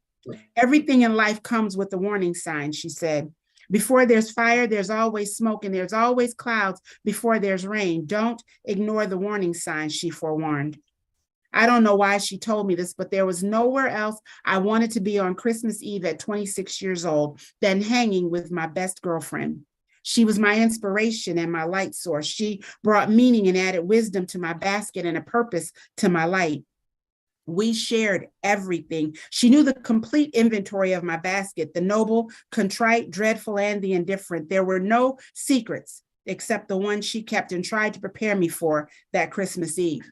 Everything in life comes with a warning sign, she said. Before there's fire, there's always smoke, and there's always clouds before there's rain. Don't ignore the warning signs, she forewarned. I don't know why she told me this, but there was nowhere else I wanted to be on Christmas Eve at 26 years old than hanging with my best girlfriend. She was my inspiration and my light source. She brought meaning and added wisdom to my basket and a purpose to my light. We shared everything. She knew the complete inventory of my basket, the noble, contrite, dreadful, and the indifferent. There were no secrets except the one she kept and tried to prepare me for that Christmas Eve.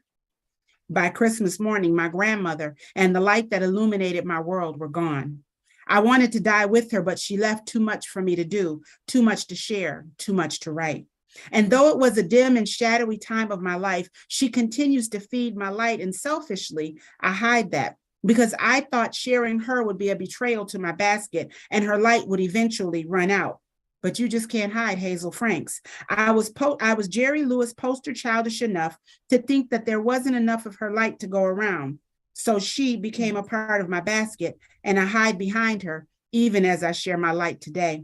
By Christmas morning, my grandmother and the light that illuminated my world were gone. I wanted to die with her, but she left too much for me to do, too much to share, too much to write. And though it was a dim and shadowy time of my life, she continues to feed my light, and selfishly, I hide that because I thought sharing her would be a betrayal to my basket and her light would eventually run out. But you just can't hide Hazel Franks. I was Jerry Lewis poster childish enough to think that there wasn't enough of her light to go around. So she became a part of my basket and I hide behind her, even as I share my light today.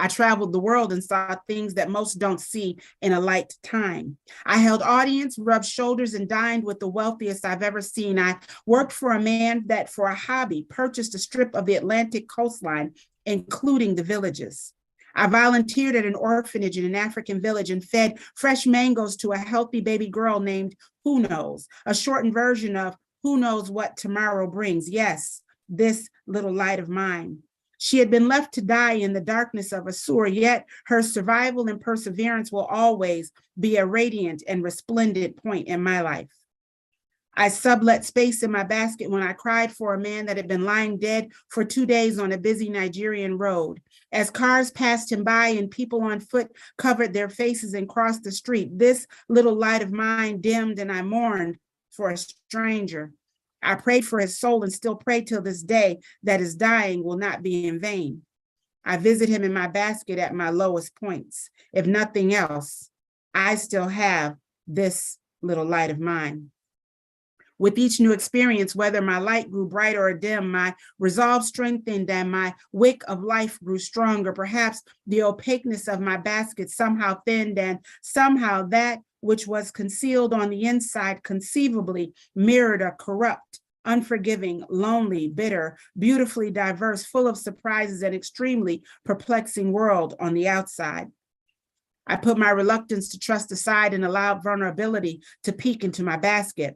I traveled the world and saw things that most don't see in a lifetime. I held audience, rubbed shoulders, and dined with the wealthiest I've ever seen. I worked for a man that, for a hobby, purchased a strip of the Atlantic coastline, including the villages. I volunteered at an orphanage in an African village and fed fresh mangoes to a healthy baby girl named Who Knows, a shortened version of Who Knows What Tomorrow Brings. Yes, this little light of mine. She had been left to die in the darkness of a sewer, yet her survival and perseverance will always be a radiant and resplendent point in my life. I sublet space in my basket when I cried for a man that had been lying dead for 2 days on a busy Nigerian road. As cars passed him by and people on foot covered their faces and crossed the street, this little light of mine dimmed and I mourned for a stranger. I prayed for his soul and still pray till this day that his dying will not be in vain. I visit him in my basket at my lowest points. If nothing else, I still have this little light of mine. With each new experience, whether my light grew brighter or dim, my resolve strengthened and my wick of life grew stronger. Perhaps the opaqueness of my basket somehow thinned, and somehow that which was concealed on the inside conceivably mirrored a corrupt, unforgiving, lonely, bitter, beautifully diverse, full of surprises and extremely perplexing world on the outside. I put my reluctance to trust aside and allowed vulnerability to peek into my basket.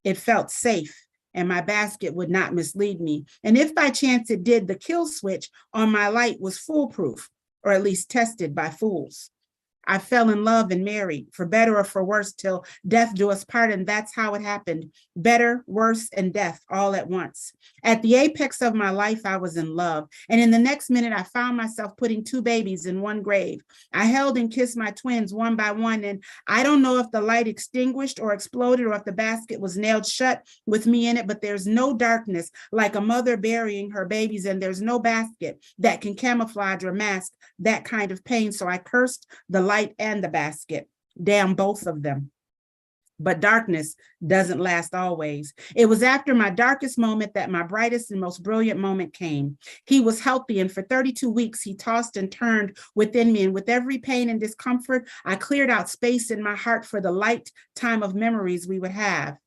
It felt safe, and my basket would not mislead me. And if by chance it did, the kill switch on my light was foolproof, or at least tested by fools. I fell in love and married, for better or for worse, till death do us part, and that's how it happened. Better, worse, and death all at once. At the apex of my life, I was in love, and in the next minute, I found myself putting 2 babies in one grave. I held and kissed my twins one by one, and I don't know if the light extinguished or exploded or if the basket was nailed shut with me in it, but there's no darkness like a mother burying her babies, and there's no basket that can camouflage or mask that kind of pain. So I cursed the light and the basket. Damn both of them. But darkness doesn't last always. It was after my darkest moment that my brightest and most brilliant moment came. He was healthy, and for 32 weeks, he tossed and turned within me. And with every pain and discomfort, I cleared out space in my heart for the lifetime of memories we would have.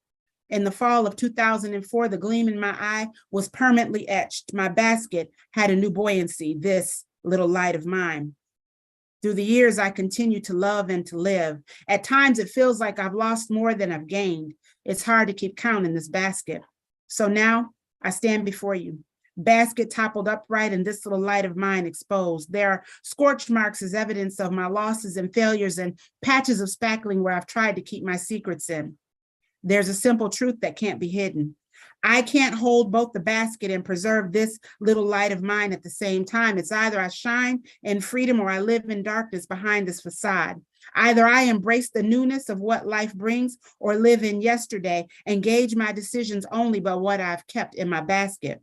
In the fall of 2004, the gleam in my eye was permanently etched. My basket had a new buoyancy, this little light of mine. Through the years, I continue to love and to live. At times, it feels like I've lost more than I've gained. It's hard to keep count in this basket. So now I stand before you, basket toppled upright and this little light of mine exposed. There are scorch marks as evidence of my losses and failures and patches of spackling where I've tried to keep my secrets in. There's a simple truth that can't be hidden. I can't hold both the basket and preserve this little light of mine at the same time. It's either I shine in freedom or I live in darkness behind this facade. Either I embrace the newness of what life brings or live in yesterday and gauge my decisions only by what I've kept in my basket.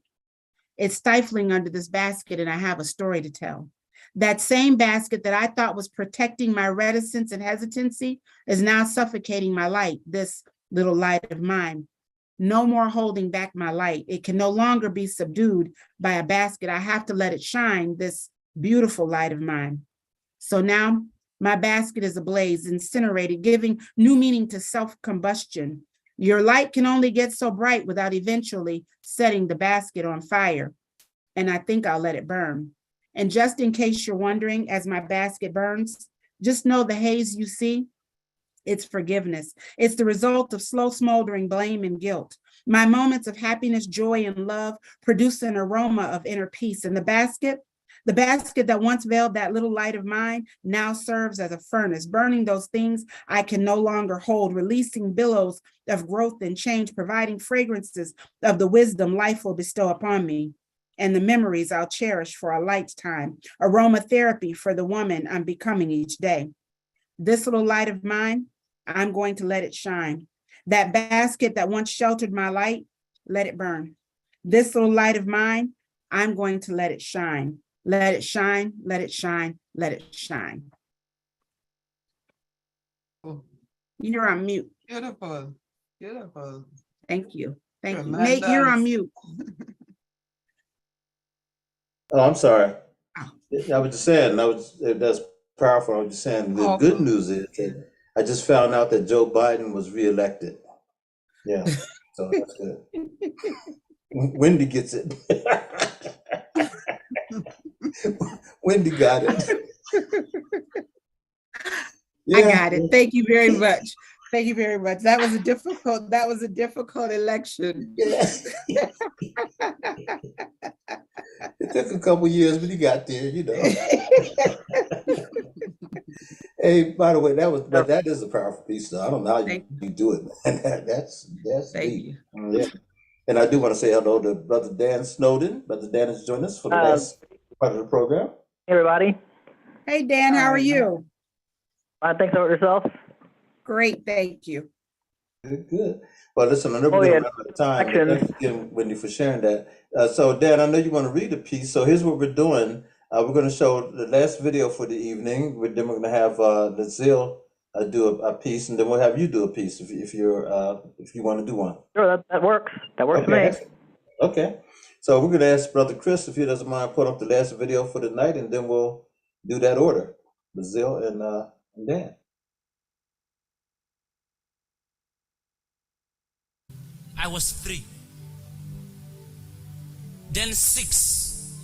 It's stifling under this basket, and I have a story to tell. That same basket that I thought was protecting my reticence and hesitancy is now suffocating my light, this little light of mine. No more holding back my light. It can no longer be subdued by a basket. I have to let it shine, this beautiful light of mine. So now my basket is ablaze, incinerated, giving new meaning to self-combustion. Your light can only get so bright without eventually setting the basket on fire. And I think I'll let it burn. And just in case you're wondering, as my basket burns, just know the haze you see, it's forgiveness. It's the result of slow smoldering blame and guilt. My moments of happiness, joy, and love produce an aroma of inner peace. And the basket that once veiled that little light of mine now serves as a furnace, burning those things I can no longer hold, releasing billows of growth and change, providing fragrances of the wisdom life will bestow upon me, and the memories I'll cherish for a lifetime, aromatherapy for the woman I'm becoming each day. This little light of mine, I'm going to let it shine. That basket that once sheltered my light, let it burn. This little light of mine, I'm going to let it shine. Let it shine, let it shine, let it shine. Oh, You're on mute. beautiful, beautiful. Thank you. Thank you. Tremendous. Nate, you're on mute. Oh, I'm sorry. I was just saying, that's powerful. I was just saying, the good Awesome. news is that I just found out that Joe Biden was reelected. Yeah, so that's good. Wendy gets it. Wendy got it. I Yeah. got it. Thank you very much. Thank you very much. That was a difficult election. Yeah. It took a couple years, but he got there, you know. Hey, by the way, that is a powerful piece, though. I don't know how you do it, man. That's Thank deep. you. Yeah. And I do want to say hello to Brother Dan Snowden. Brother Dan has joined us for the last part of the program. Hey, everybody. Hey, Dan, how are you? Thanks about yourself. Great, thank you. Good. Well, listen, I know we're going to run out of time. Thanks again, Wendy, for sharing that. So, Dan, I know you want to read a piece. So here's what we're doing. We're going to show the last video for the evening. Then we're going to have Lazille do a piece, and then we'll have you do a piece if you want to do one. Sure, that works. That works for me. Okay. So we're going to ask Brother Chris if he doesn't mind putting up the last video for the night, and then we'll do that order. Lazille and Dan. I was 3, then 6,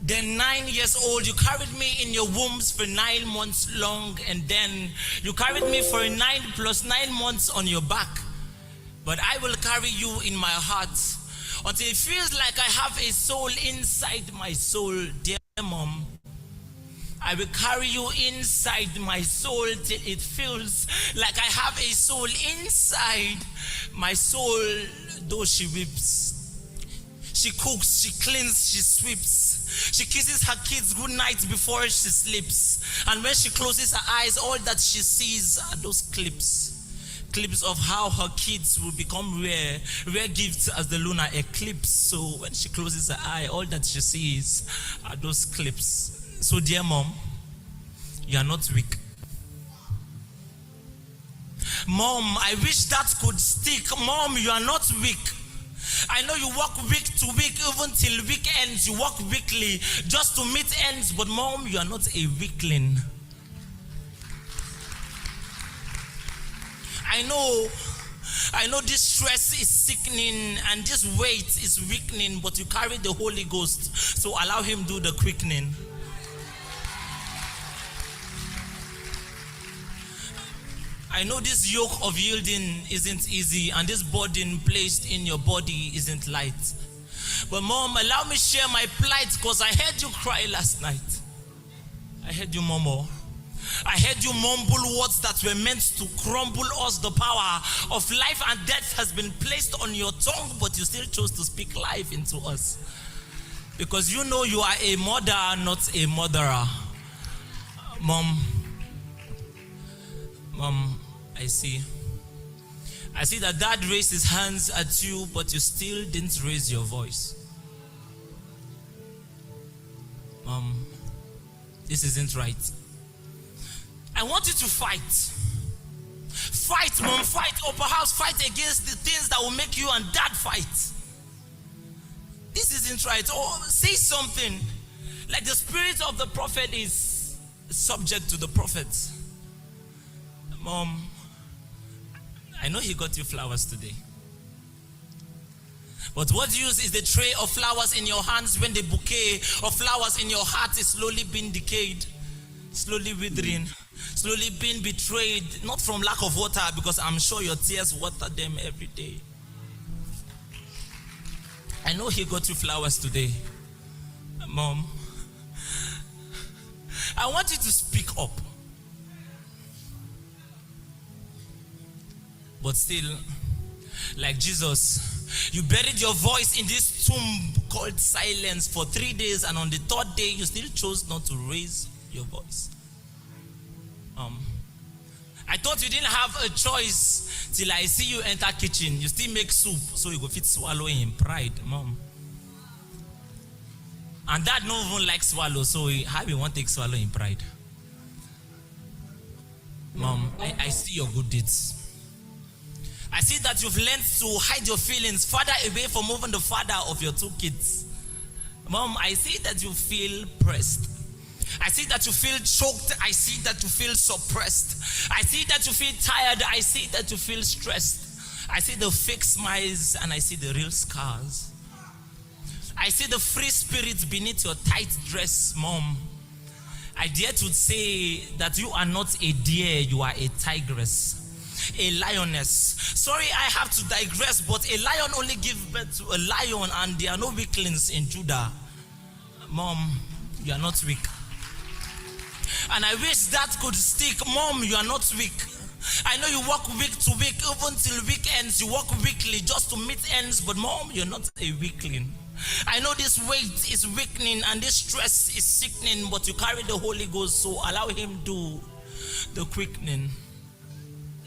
then 9 years old. You carried me in your wombs for 9 months long, and then you carried me for 9 plus 9 months on your back. But I will carry you in my heart until it feels like I have a soul inside my soul, dear Mom. I will carry you inside my soul till it feels like I have a soul inside my soul. Though she weeps, she cooks, she cleans, she sweeps. She kisses her kids good night before she sleeps. And when she closes her eyes, all that she sees are those clips of how her kids will become rare gifts as the lunar eclipse. So when she closes her eye, all that she sees are those clips. So dear Mom, you are not weak. Mom, I wish that could stick. Mom, you are not weak. I know you walk week to week, even till weekends you walk weekly just to meet ends, but Mom, you are not a weakling. I know this stress is sickening and this weight is weakening, but you carry the Holy Ghost, so allow him do the quickening. I know this yoke of yielding isn't easy, and this burden placed in your body isn't light. But Mom, allow me share my plight, because I heard you cry last night. I heard you murmur. I heard you mumble words that were meant to crumble us. The power of life and death has been placed on your tongue, but you still chose to speak life into us. Because you know you are a mother, not a murderer. Mom, I see that Dad raised his hands at you, but you still didn't raise your voice. Mom, this isn't right. I want you to fight. Fight, Mom, fight. Upper house, fight against the things that will make you and Dad fight. This isn't right. Or say something. Like the spirit of the prophet is subject to the prophet. Mom, I know he got you flowers today. But what use is the tray of flowers in your hands when the bouquet of flowers in your heart is slowly being decayed, slowly withering, slowly being betrayed, not from lack of water, because I'm sure your tears water them every day. I know he got you flowers today. Mom, I want you to speak up. But still, like Jesus, you buried your voice in this tomb called silence for 3 days, and on the 3rd day, you still chose not to raise your voice. I thought you didn't have a choice till I see you enter kitchen. You still make soup, so you go fit swallow in pride, Mom. And Dad no even like swallow, so how you want to take swallow in pride? Mom, I see your good deeds. I see that you've learned to hide your feelings farther away from even the father of your 2 kids. Mom, I see that you feel pressed. I see that you feel choked. I see that you feel suppressed. I see that you feel tired. I see that you feel stressed. I see the fake smiles and I see the real scars. I see the free spirit beneath your tight dress, Mom. I dare to say that you are not a deer, you are a tigress, a lioness. Sorry, I have to digress, but a lion only gives birth to a lion, and there are no weaklings in Judah. Mom, you are not weak. And I wish that could stick. Mom, you are not weak. I know you work week to week, even till weekends. You work weekly just to meet ends, but Mom, you're not a weakling. I know this weight is weakening and this stress is sickening, but you carry the Holy Ghost, so allow him do the quickening.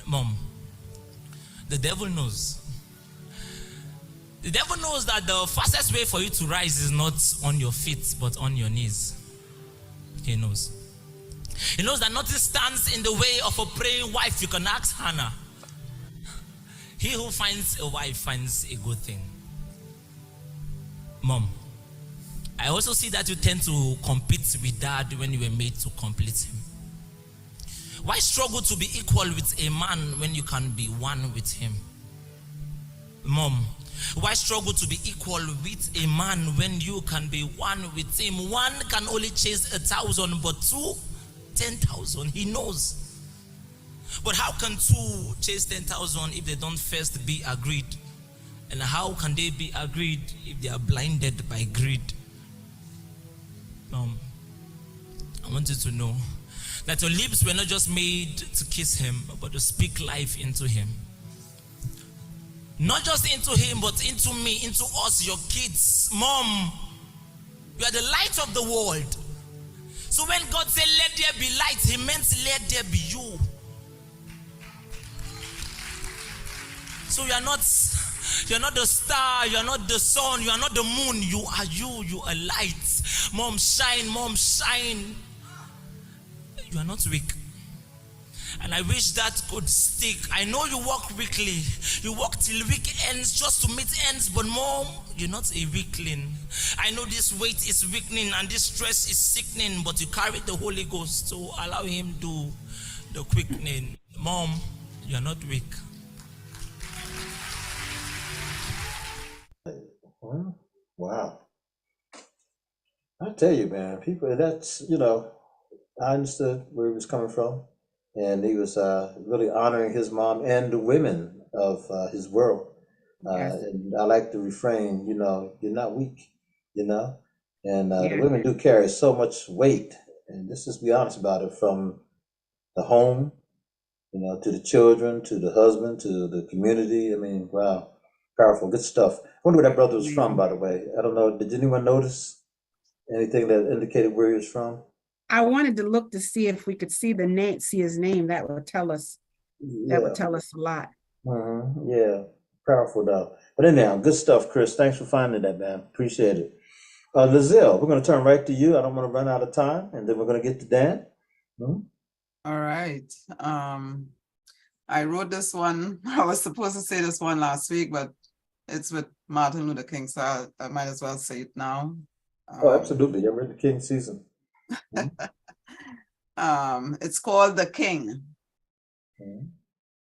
Mom, the devil knows. The devil knows that the fastest way for you to rise is not on your feet, but on your knees. He knows. He knows that nothing stands in the way of a praying wife. You can ask Hannah. He who finds a wife finds a good thing. Mom, I also see that you tend to compete with Dad when you were made to complete him. Why struggle to be equal with a man when you can be one with him? Mom, why struggle to be equal with a man when you can be one with him? One can only chase 1,000, but two, 10,000. He knows. But how can two chase 10,000 if they don't first be agreed? And how can they be agreed if they are blinded by greed? I want you to know that your lips were not just made to kiss him, but to speak life into him. Not just into him, but into me, into us, your kids. Mom, you are the light of the world. So when God said, let there be light, he meant let there be you. So you're not the star, you're not the sun, you are not the moon, you are light. Mom, shine, Mom, shine. You are not weak. And I wish that could stick. I know you work weekly. You work till weekends just to meet ends, but Mom, you're not a weakling. I know this weight is weakening and this stress is sickening, but you carry the Holy Ghost, so allow him do the quickening. Mom, you're not weak. Wow. I tell you, man, people, that's, I understood where he was coming from. And he was really honoring his mom and the women of his world. Yes. And I like the refrain, you're not weak, And the Yeah. women do carry so much weight. And let's just be honest about it, from the home, to the children, to the husband, to the community. I mean, wow, powerful, good stuff. I wonder where that brother was from, by the way. I don't know. Did anyone notice anything that indicated where he was from? I wanted to look to see if we could see his name. That would tell us. That would tell us a lot. Yeah, powerful though. But anyhow, good stuff, Chris. Thanks for finding that, man. Appreciate it. Lizelle, we're going to turn right to you. I don't want to run out of time, and then we're going to get to Dan. All right. I wrote this one. I was supposed to say this one last week, but it's with Martin Luther King, so I might as well say it now. Oh, absolutely. You're in the King season. It's called The King.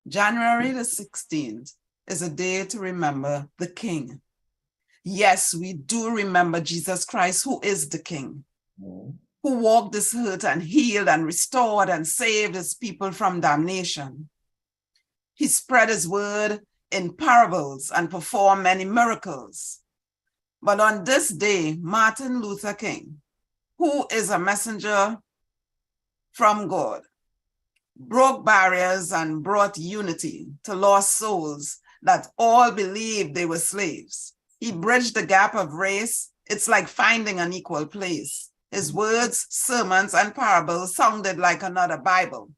January the 16th is a day to remember the King. Yes, we do remember Jesus Christ, who is the King, who walked this earth and healed and restored and saved his people from damnation. He spread his word in parables and performed many miracles. But on this day, Martin Luther King, who is a messenger from God, broke barriers and brought unity to lost souls that all believed they were slaves. He bridged the gap of race. It's like finding an equal place. His words, sermons, and parables sounded like another Bible.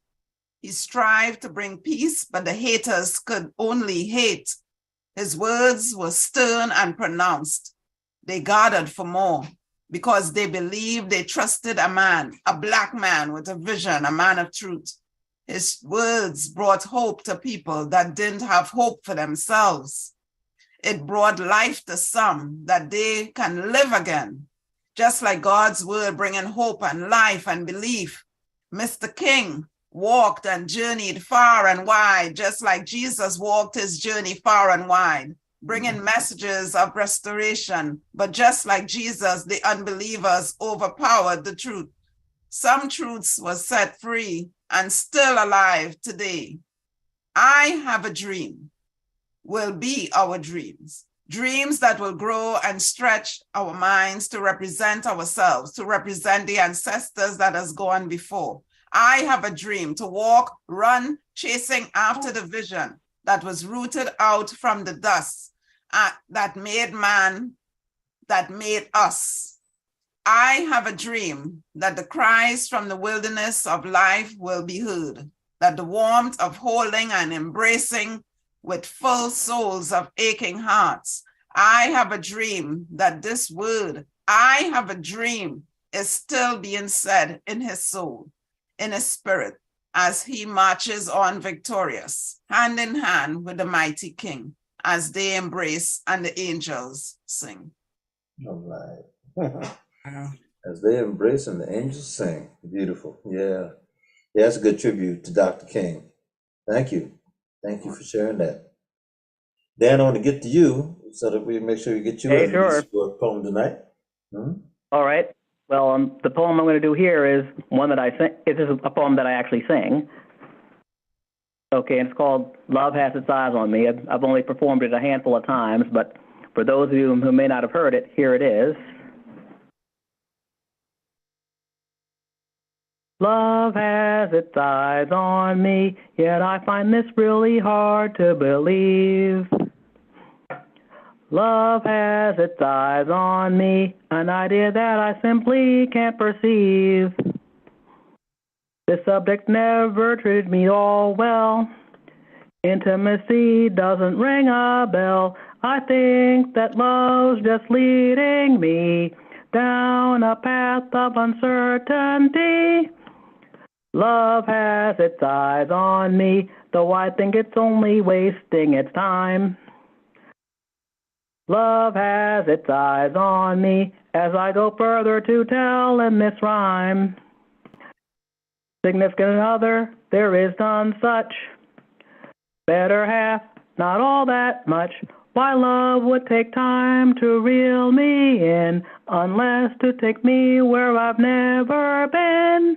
He strived to bring peace, but the haters could only hate. His words were stern and pronounced. They gathered for more because they believed they trusted a man, a Black man with a vision, a man of truth. His words brought hope to people that didn't have hope for themselves. It brought life to some that they can live again. just like God's word bringing hope and life and belief. Mr. King walked and journeyed far and wide, just like Jesus walked his journey far and wide, bringing messages of restoration. But just like Jesus, the unbelievers overpowered the truth. Some truths were set free and still alive today. I have a dream will be our dreams. Dreams that will grow and stretch our minds to represent ourselves, to represent the ancestors that has gone before. I have a dream to walk, run, chasing after the vision that was rooted out from the dust, that made man, that made us. I have a dream that the cries from the wilderness of life will be heard, that the warmth of holding and embracing with full souls of aching hearts. I have a dream that this word, I have a dream, is still being said in his soul, in his spirit, as he marches on victorious, hand in hand with the mighty King, as they embrace and the angels sing. All right. As they embrace and the angels sing. Beautiful. Yeah. Yeah, that's a good tribute to Dr. King. Thank you. Thank you for sharing that. Dan, I want to get to you so that we make sure we get you Hey, in sure. for a poem tonight. All right. Well, the poem I'm going to do here is one that I sing. This is a poem that I actually sing. Okay, and it's called Love Has Its Eyes on Me. I've only performed it a handful of times, but for those of you who may not have heard it, here it is. Love has its eyes on me, yet I find this really hard to believe. Love has its eyes on me, an idea that I simply can't perceive. This subject never treated me all well. Intimacy doesn't ring a bell. I think that love's just leading me down a path of uncertainty. Love has its eyes on me, though I think it's only wasting its time. Love has its eyes on me as I go further to tell in this rhyme. Significant other, there is none such. Better half, not all that much. Why love would take time to reel me in, unless to take me where I've never been.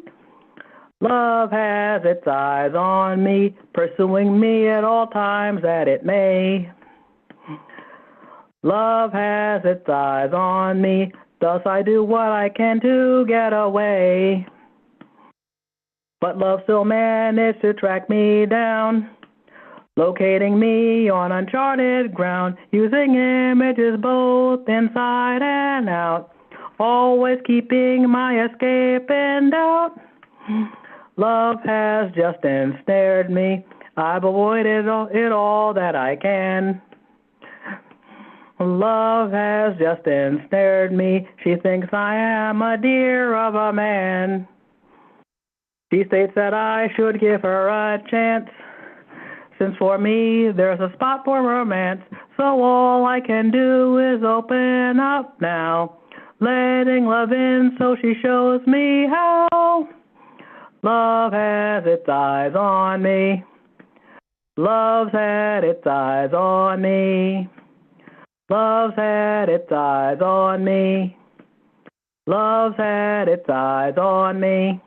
Love has its eyes on me, pursuing me at all times that it may. Love has its eyes on me, thus I do what I can to get away. But love still managed to track me down, locating me on uncharted ground, using images both inside and out, always keeping my escape in doubt. Love has just ensnared me. I've avoided it all that I can. Love has just ensnared me. She thinks I am a dear of a man. She states that I should give her a chance, since for me there's a spot for romance. So all I can do is open up now, letting love in so she shows me how. Love has its eyes on me. Love's had its eyes on me. Love's had its eyes on me. Love's had its eyes on me.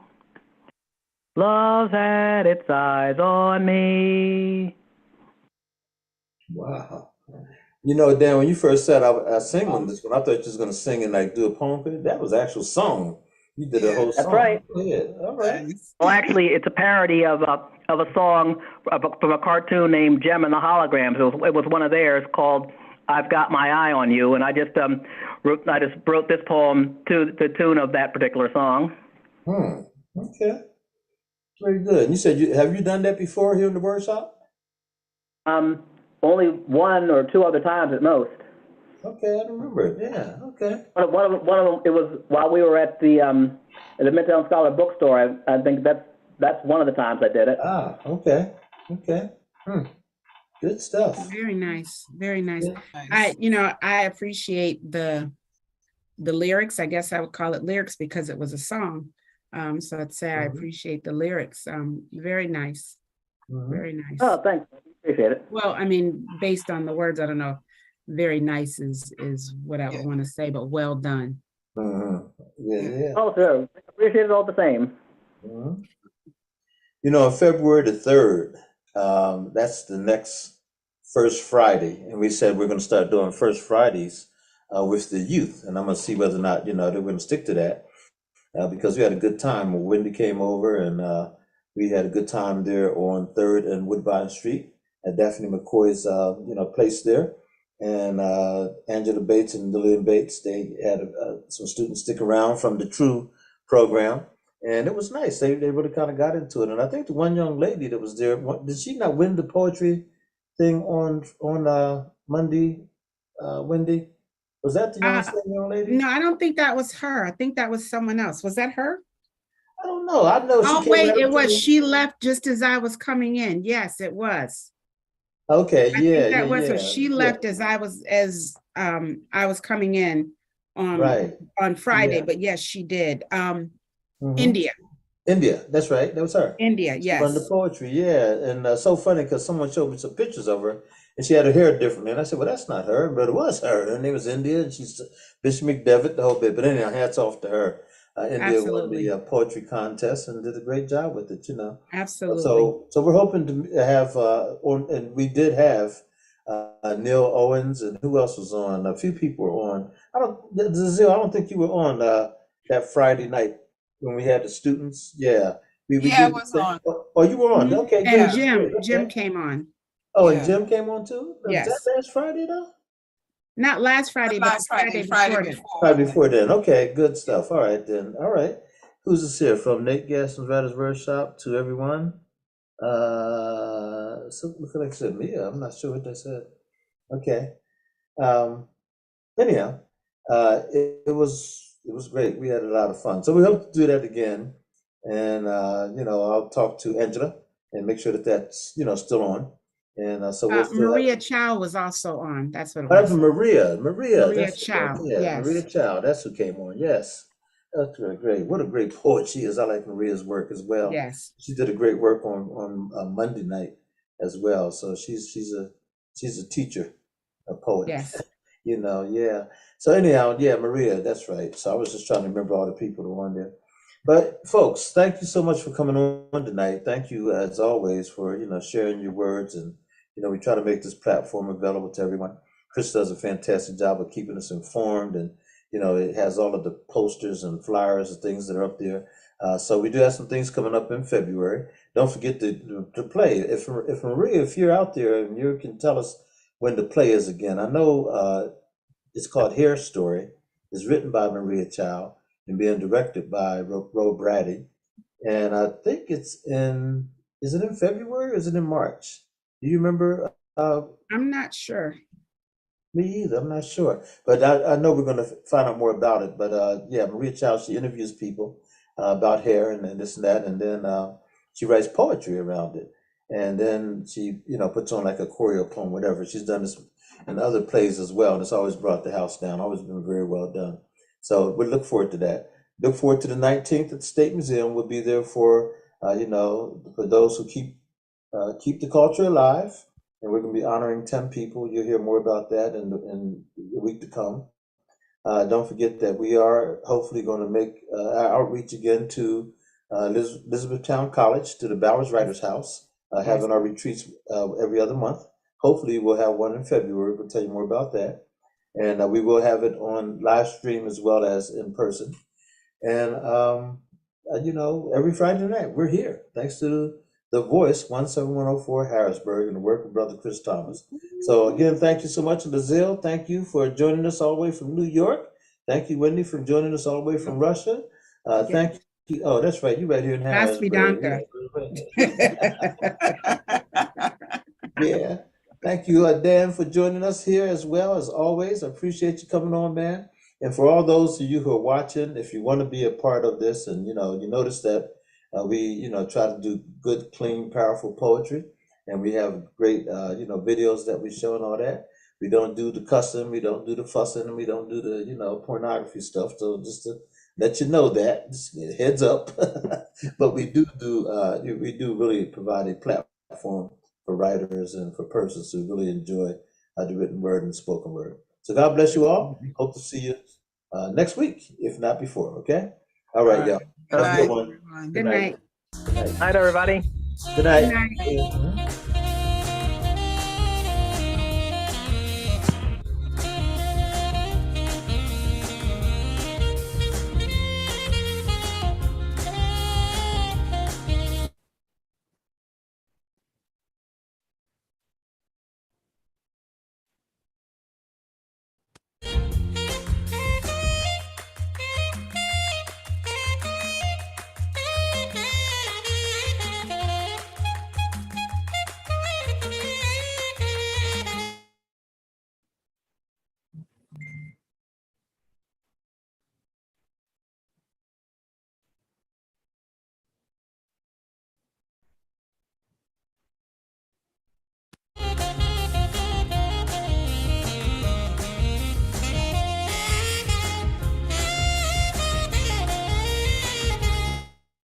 Love's had its eyes on me. Wow. You know, Dan, when you first said I sing on this one, I thought you was going to sing and like do a poem. That was actual song. You did a whole song. That's right. Yeah, all right. Well, actually, it's a parody of a song from a cartoon named Gem and the Holograms. It was one of theirs called "I've Got My Eye on You," and I just wrote this poem to the tune of that particular song. Okay. Very good. You said have you done that before here in the workshop? Only one or two other times at most. Okay, I remember it. Yeah. Okay. One of them. It was while we were at the Midtown Scholar bookstore. I think that's one of the times I did it. Ah. Okay. Okay. Good stuff. Very nice. Very nice. Yeah. I appreciate the the lyrics. I guess I would call it lyrics because it was a song. So I'd say I Mhm. appreciate the lyrics. Very nice, Mhm. very nice. Oh, thanks. Appreciate it. Well, I mean, based on the words, I don't know. Very nice is what I would want to say, but well done. Mhm. Yeah. Also, appreciate it all the same. Mhm. You know, on February the 3rd, that's the next first Friday, and we said we're going to start doing first Fridays with the youth, and I'm going to see whether or not they're going to stick to that because we had a good time. Wendy came over, and we had a good time there on 3rd and Woodbine Street at Daphne McCoy's place there, and Angela Bates and Lillian Bates, they had some students stick around from the True program. And it was nice. They really kind of got into it. And I think the one young lady that was there, did she not win the poetry thing on Monday, Wendy? Was that the young lady? No, I don't think that was her. I think that was someone else. Was that her? I don't know. I know she Oh, came wait, out it to was. me. She left just as I was coming in. Yes, it was. Okay, I yeah, think that was her. yeah. She left as I was coming in Right. on Friday, Yeah. but yes, she did. Mhm. India, that's right. That was her. She Run the yes. poetry, yeah. And so funny because someone showed me some pictures of her and she had her hair differently. And I said, well, that's not her, but it was her. Her name was India and she's Bishop McDevitt, the whole bit. But anyhow, hats off to her. India won Absolutely. the poetry contest and did a great job with it. Absolutely. So we're hoping to have, and we did have Neil Owens and who else was on? A few people were on. I don't think you were on that Friday night when we had the students. Yeah. We Yeah, I did. was on. Oh, you were on. Mhm. Okay, And good. Good, Jim okay. came on. Oh, and Yeah. Jim came on too? Was that Yes. last Friday though? Not last Friday, but the Last Friday, Friday Friday before. before. Friday before then. Okay, good stuff. All right then. All right. Who's this here? From Nate Gadsden's Writers Workshop to everyone. So look like I said Mia. I'm not sure what they said. Okay. Anyhow, it was great. We had a lot of fun. So we hope to do that again. And I'll talk to Angela and make sure that that's still on. And so we'll still Maria have. Chow was also on. That's what it Oh, that's was. Maria. Maria That's Chow. yeah, Maria Yes. Chow. That's who came on. Yes, that's really great. What a great poet she is. I like Maria's work as well. Yes. She did a great work on Monday night as well. So she's a teacher, a poet. Yes. Yeah. So anyhow, yeah, Maria, that's right. So I was just trying to remember all the people who were on there. But folks, thank you so much for coming on tonight. Thank you as always for sharing your words, and we try to make this platform available to everyone. Chris does a fantastic job of keeping us informed, and it has all of the posters and flyers and things that are up there. So we do have some things coming up in February. Don't forget to play. If Maria, if you're out there and you can tell us when the play is again. I know it's called Hair Story. It's written by Maria Chow and being directed by Ro Brady. And I think is it in February or is it in March? Do you remember? I'm not sure. Me either. I'm not sure. But I know we're going to find out more about it. But yeah, Maria Chow, she interviews people about hair and this and that. And then she writes poetry around it. And then she, puts on like a choreo poem, whatever. She's done this in other plays as well. And it's always brought the house down. Always been very well done. So we look forward to that. Look forward to the 19th at the State Museum. We'll be there for, for those who keep the culture alive. And we're going to be honoring 10 people. You'll hear more about that in the week to come. Don't forget that we are hopefully going to make our outreach again to Elizabethtown College, to the Bowers Writers House, having our retreats every other month. Hopefully we'll have one in February. We'll tell you more about that. And we will have it on live stream as well as in person. And, every Friday night we're here. Thanks to The Voice, 17104 Harrisburg, and the work of Brother Chris Thomas. So again, thank you so much, Lazille. Thank you for joining us all the way from New York. Thank you, Wendy, for joining us all the way from Russia. Thank you. Oh, that's right. You right here in Harrisburg. Yeah. Thank you, Dan, for joining us here as well as always. I appreciate you coming on, man. And for all those of you who are watching, if you want to be a part of this, and you notice that we try to do good, clean, powerful poetry, and we have great videos that we show and all that. We don't do the cussing, we don't do the fussing, and we don't do the, pornography stuff. So just to let you know that, just heads up. But we do really provide a platform for writers and for persons who really enjoy the written word and spoken word. So God bless you all. Hope to see you next week, if not before. Okay. All right, y'all. Have a good one. Good night. Good night. Night, everybody. Good night. Good night.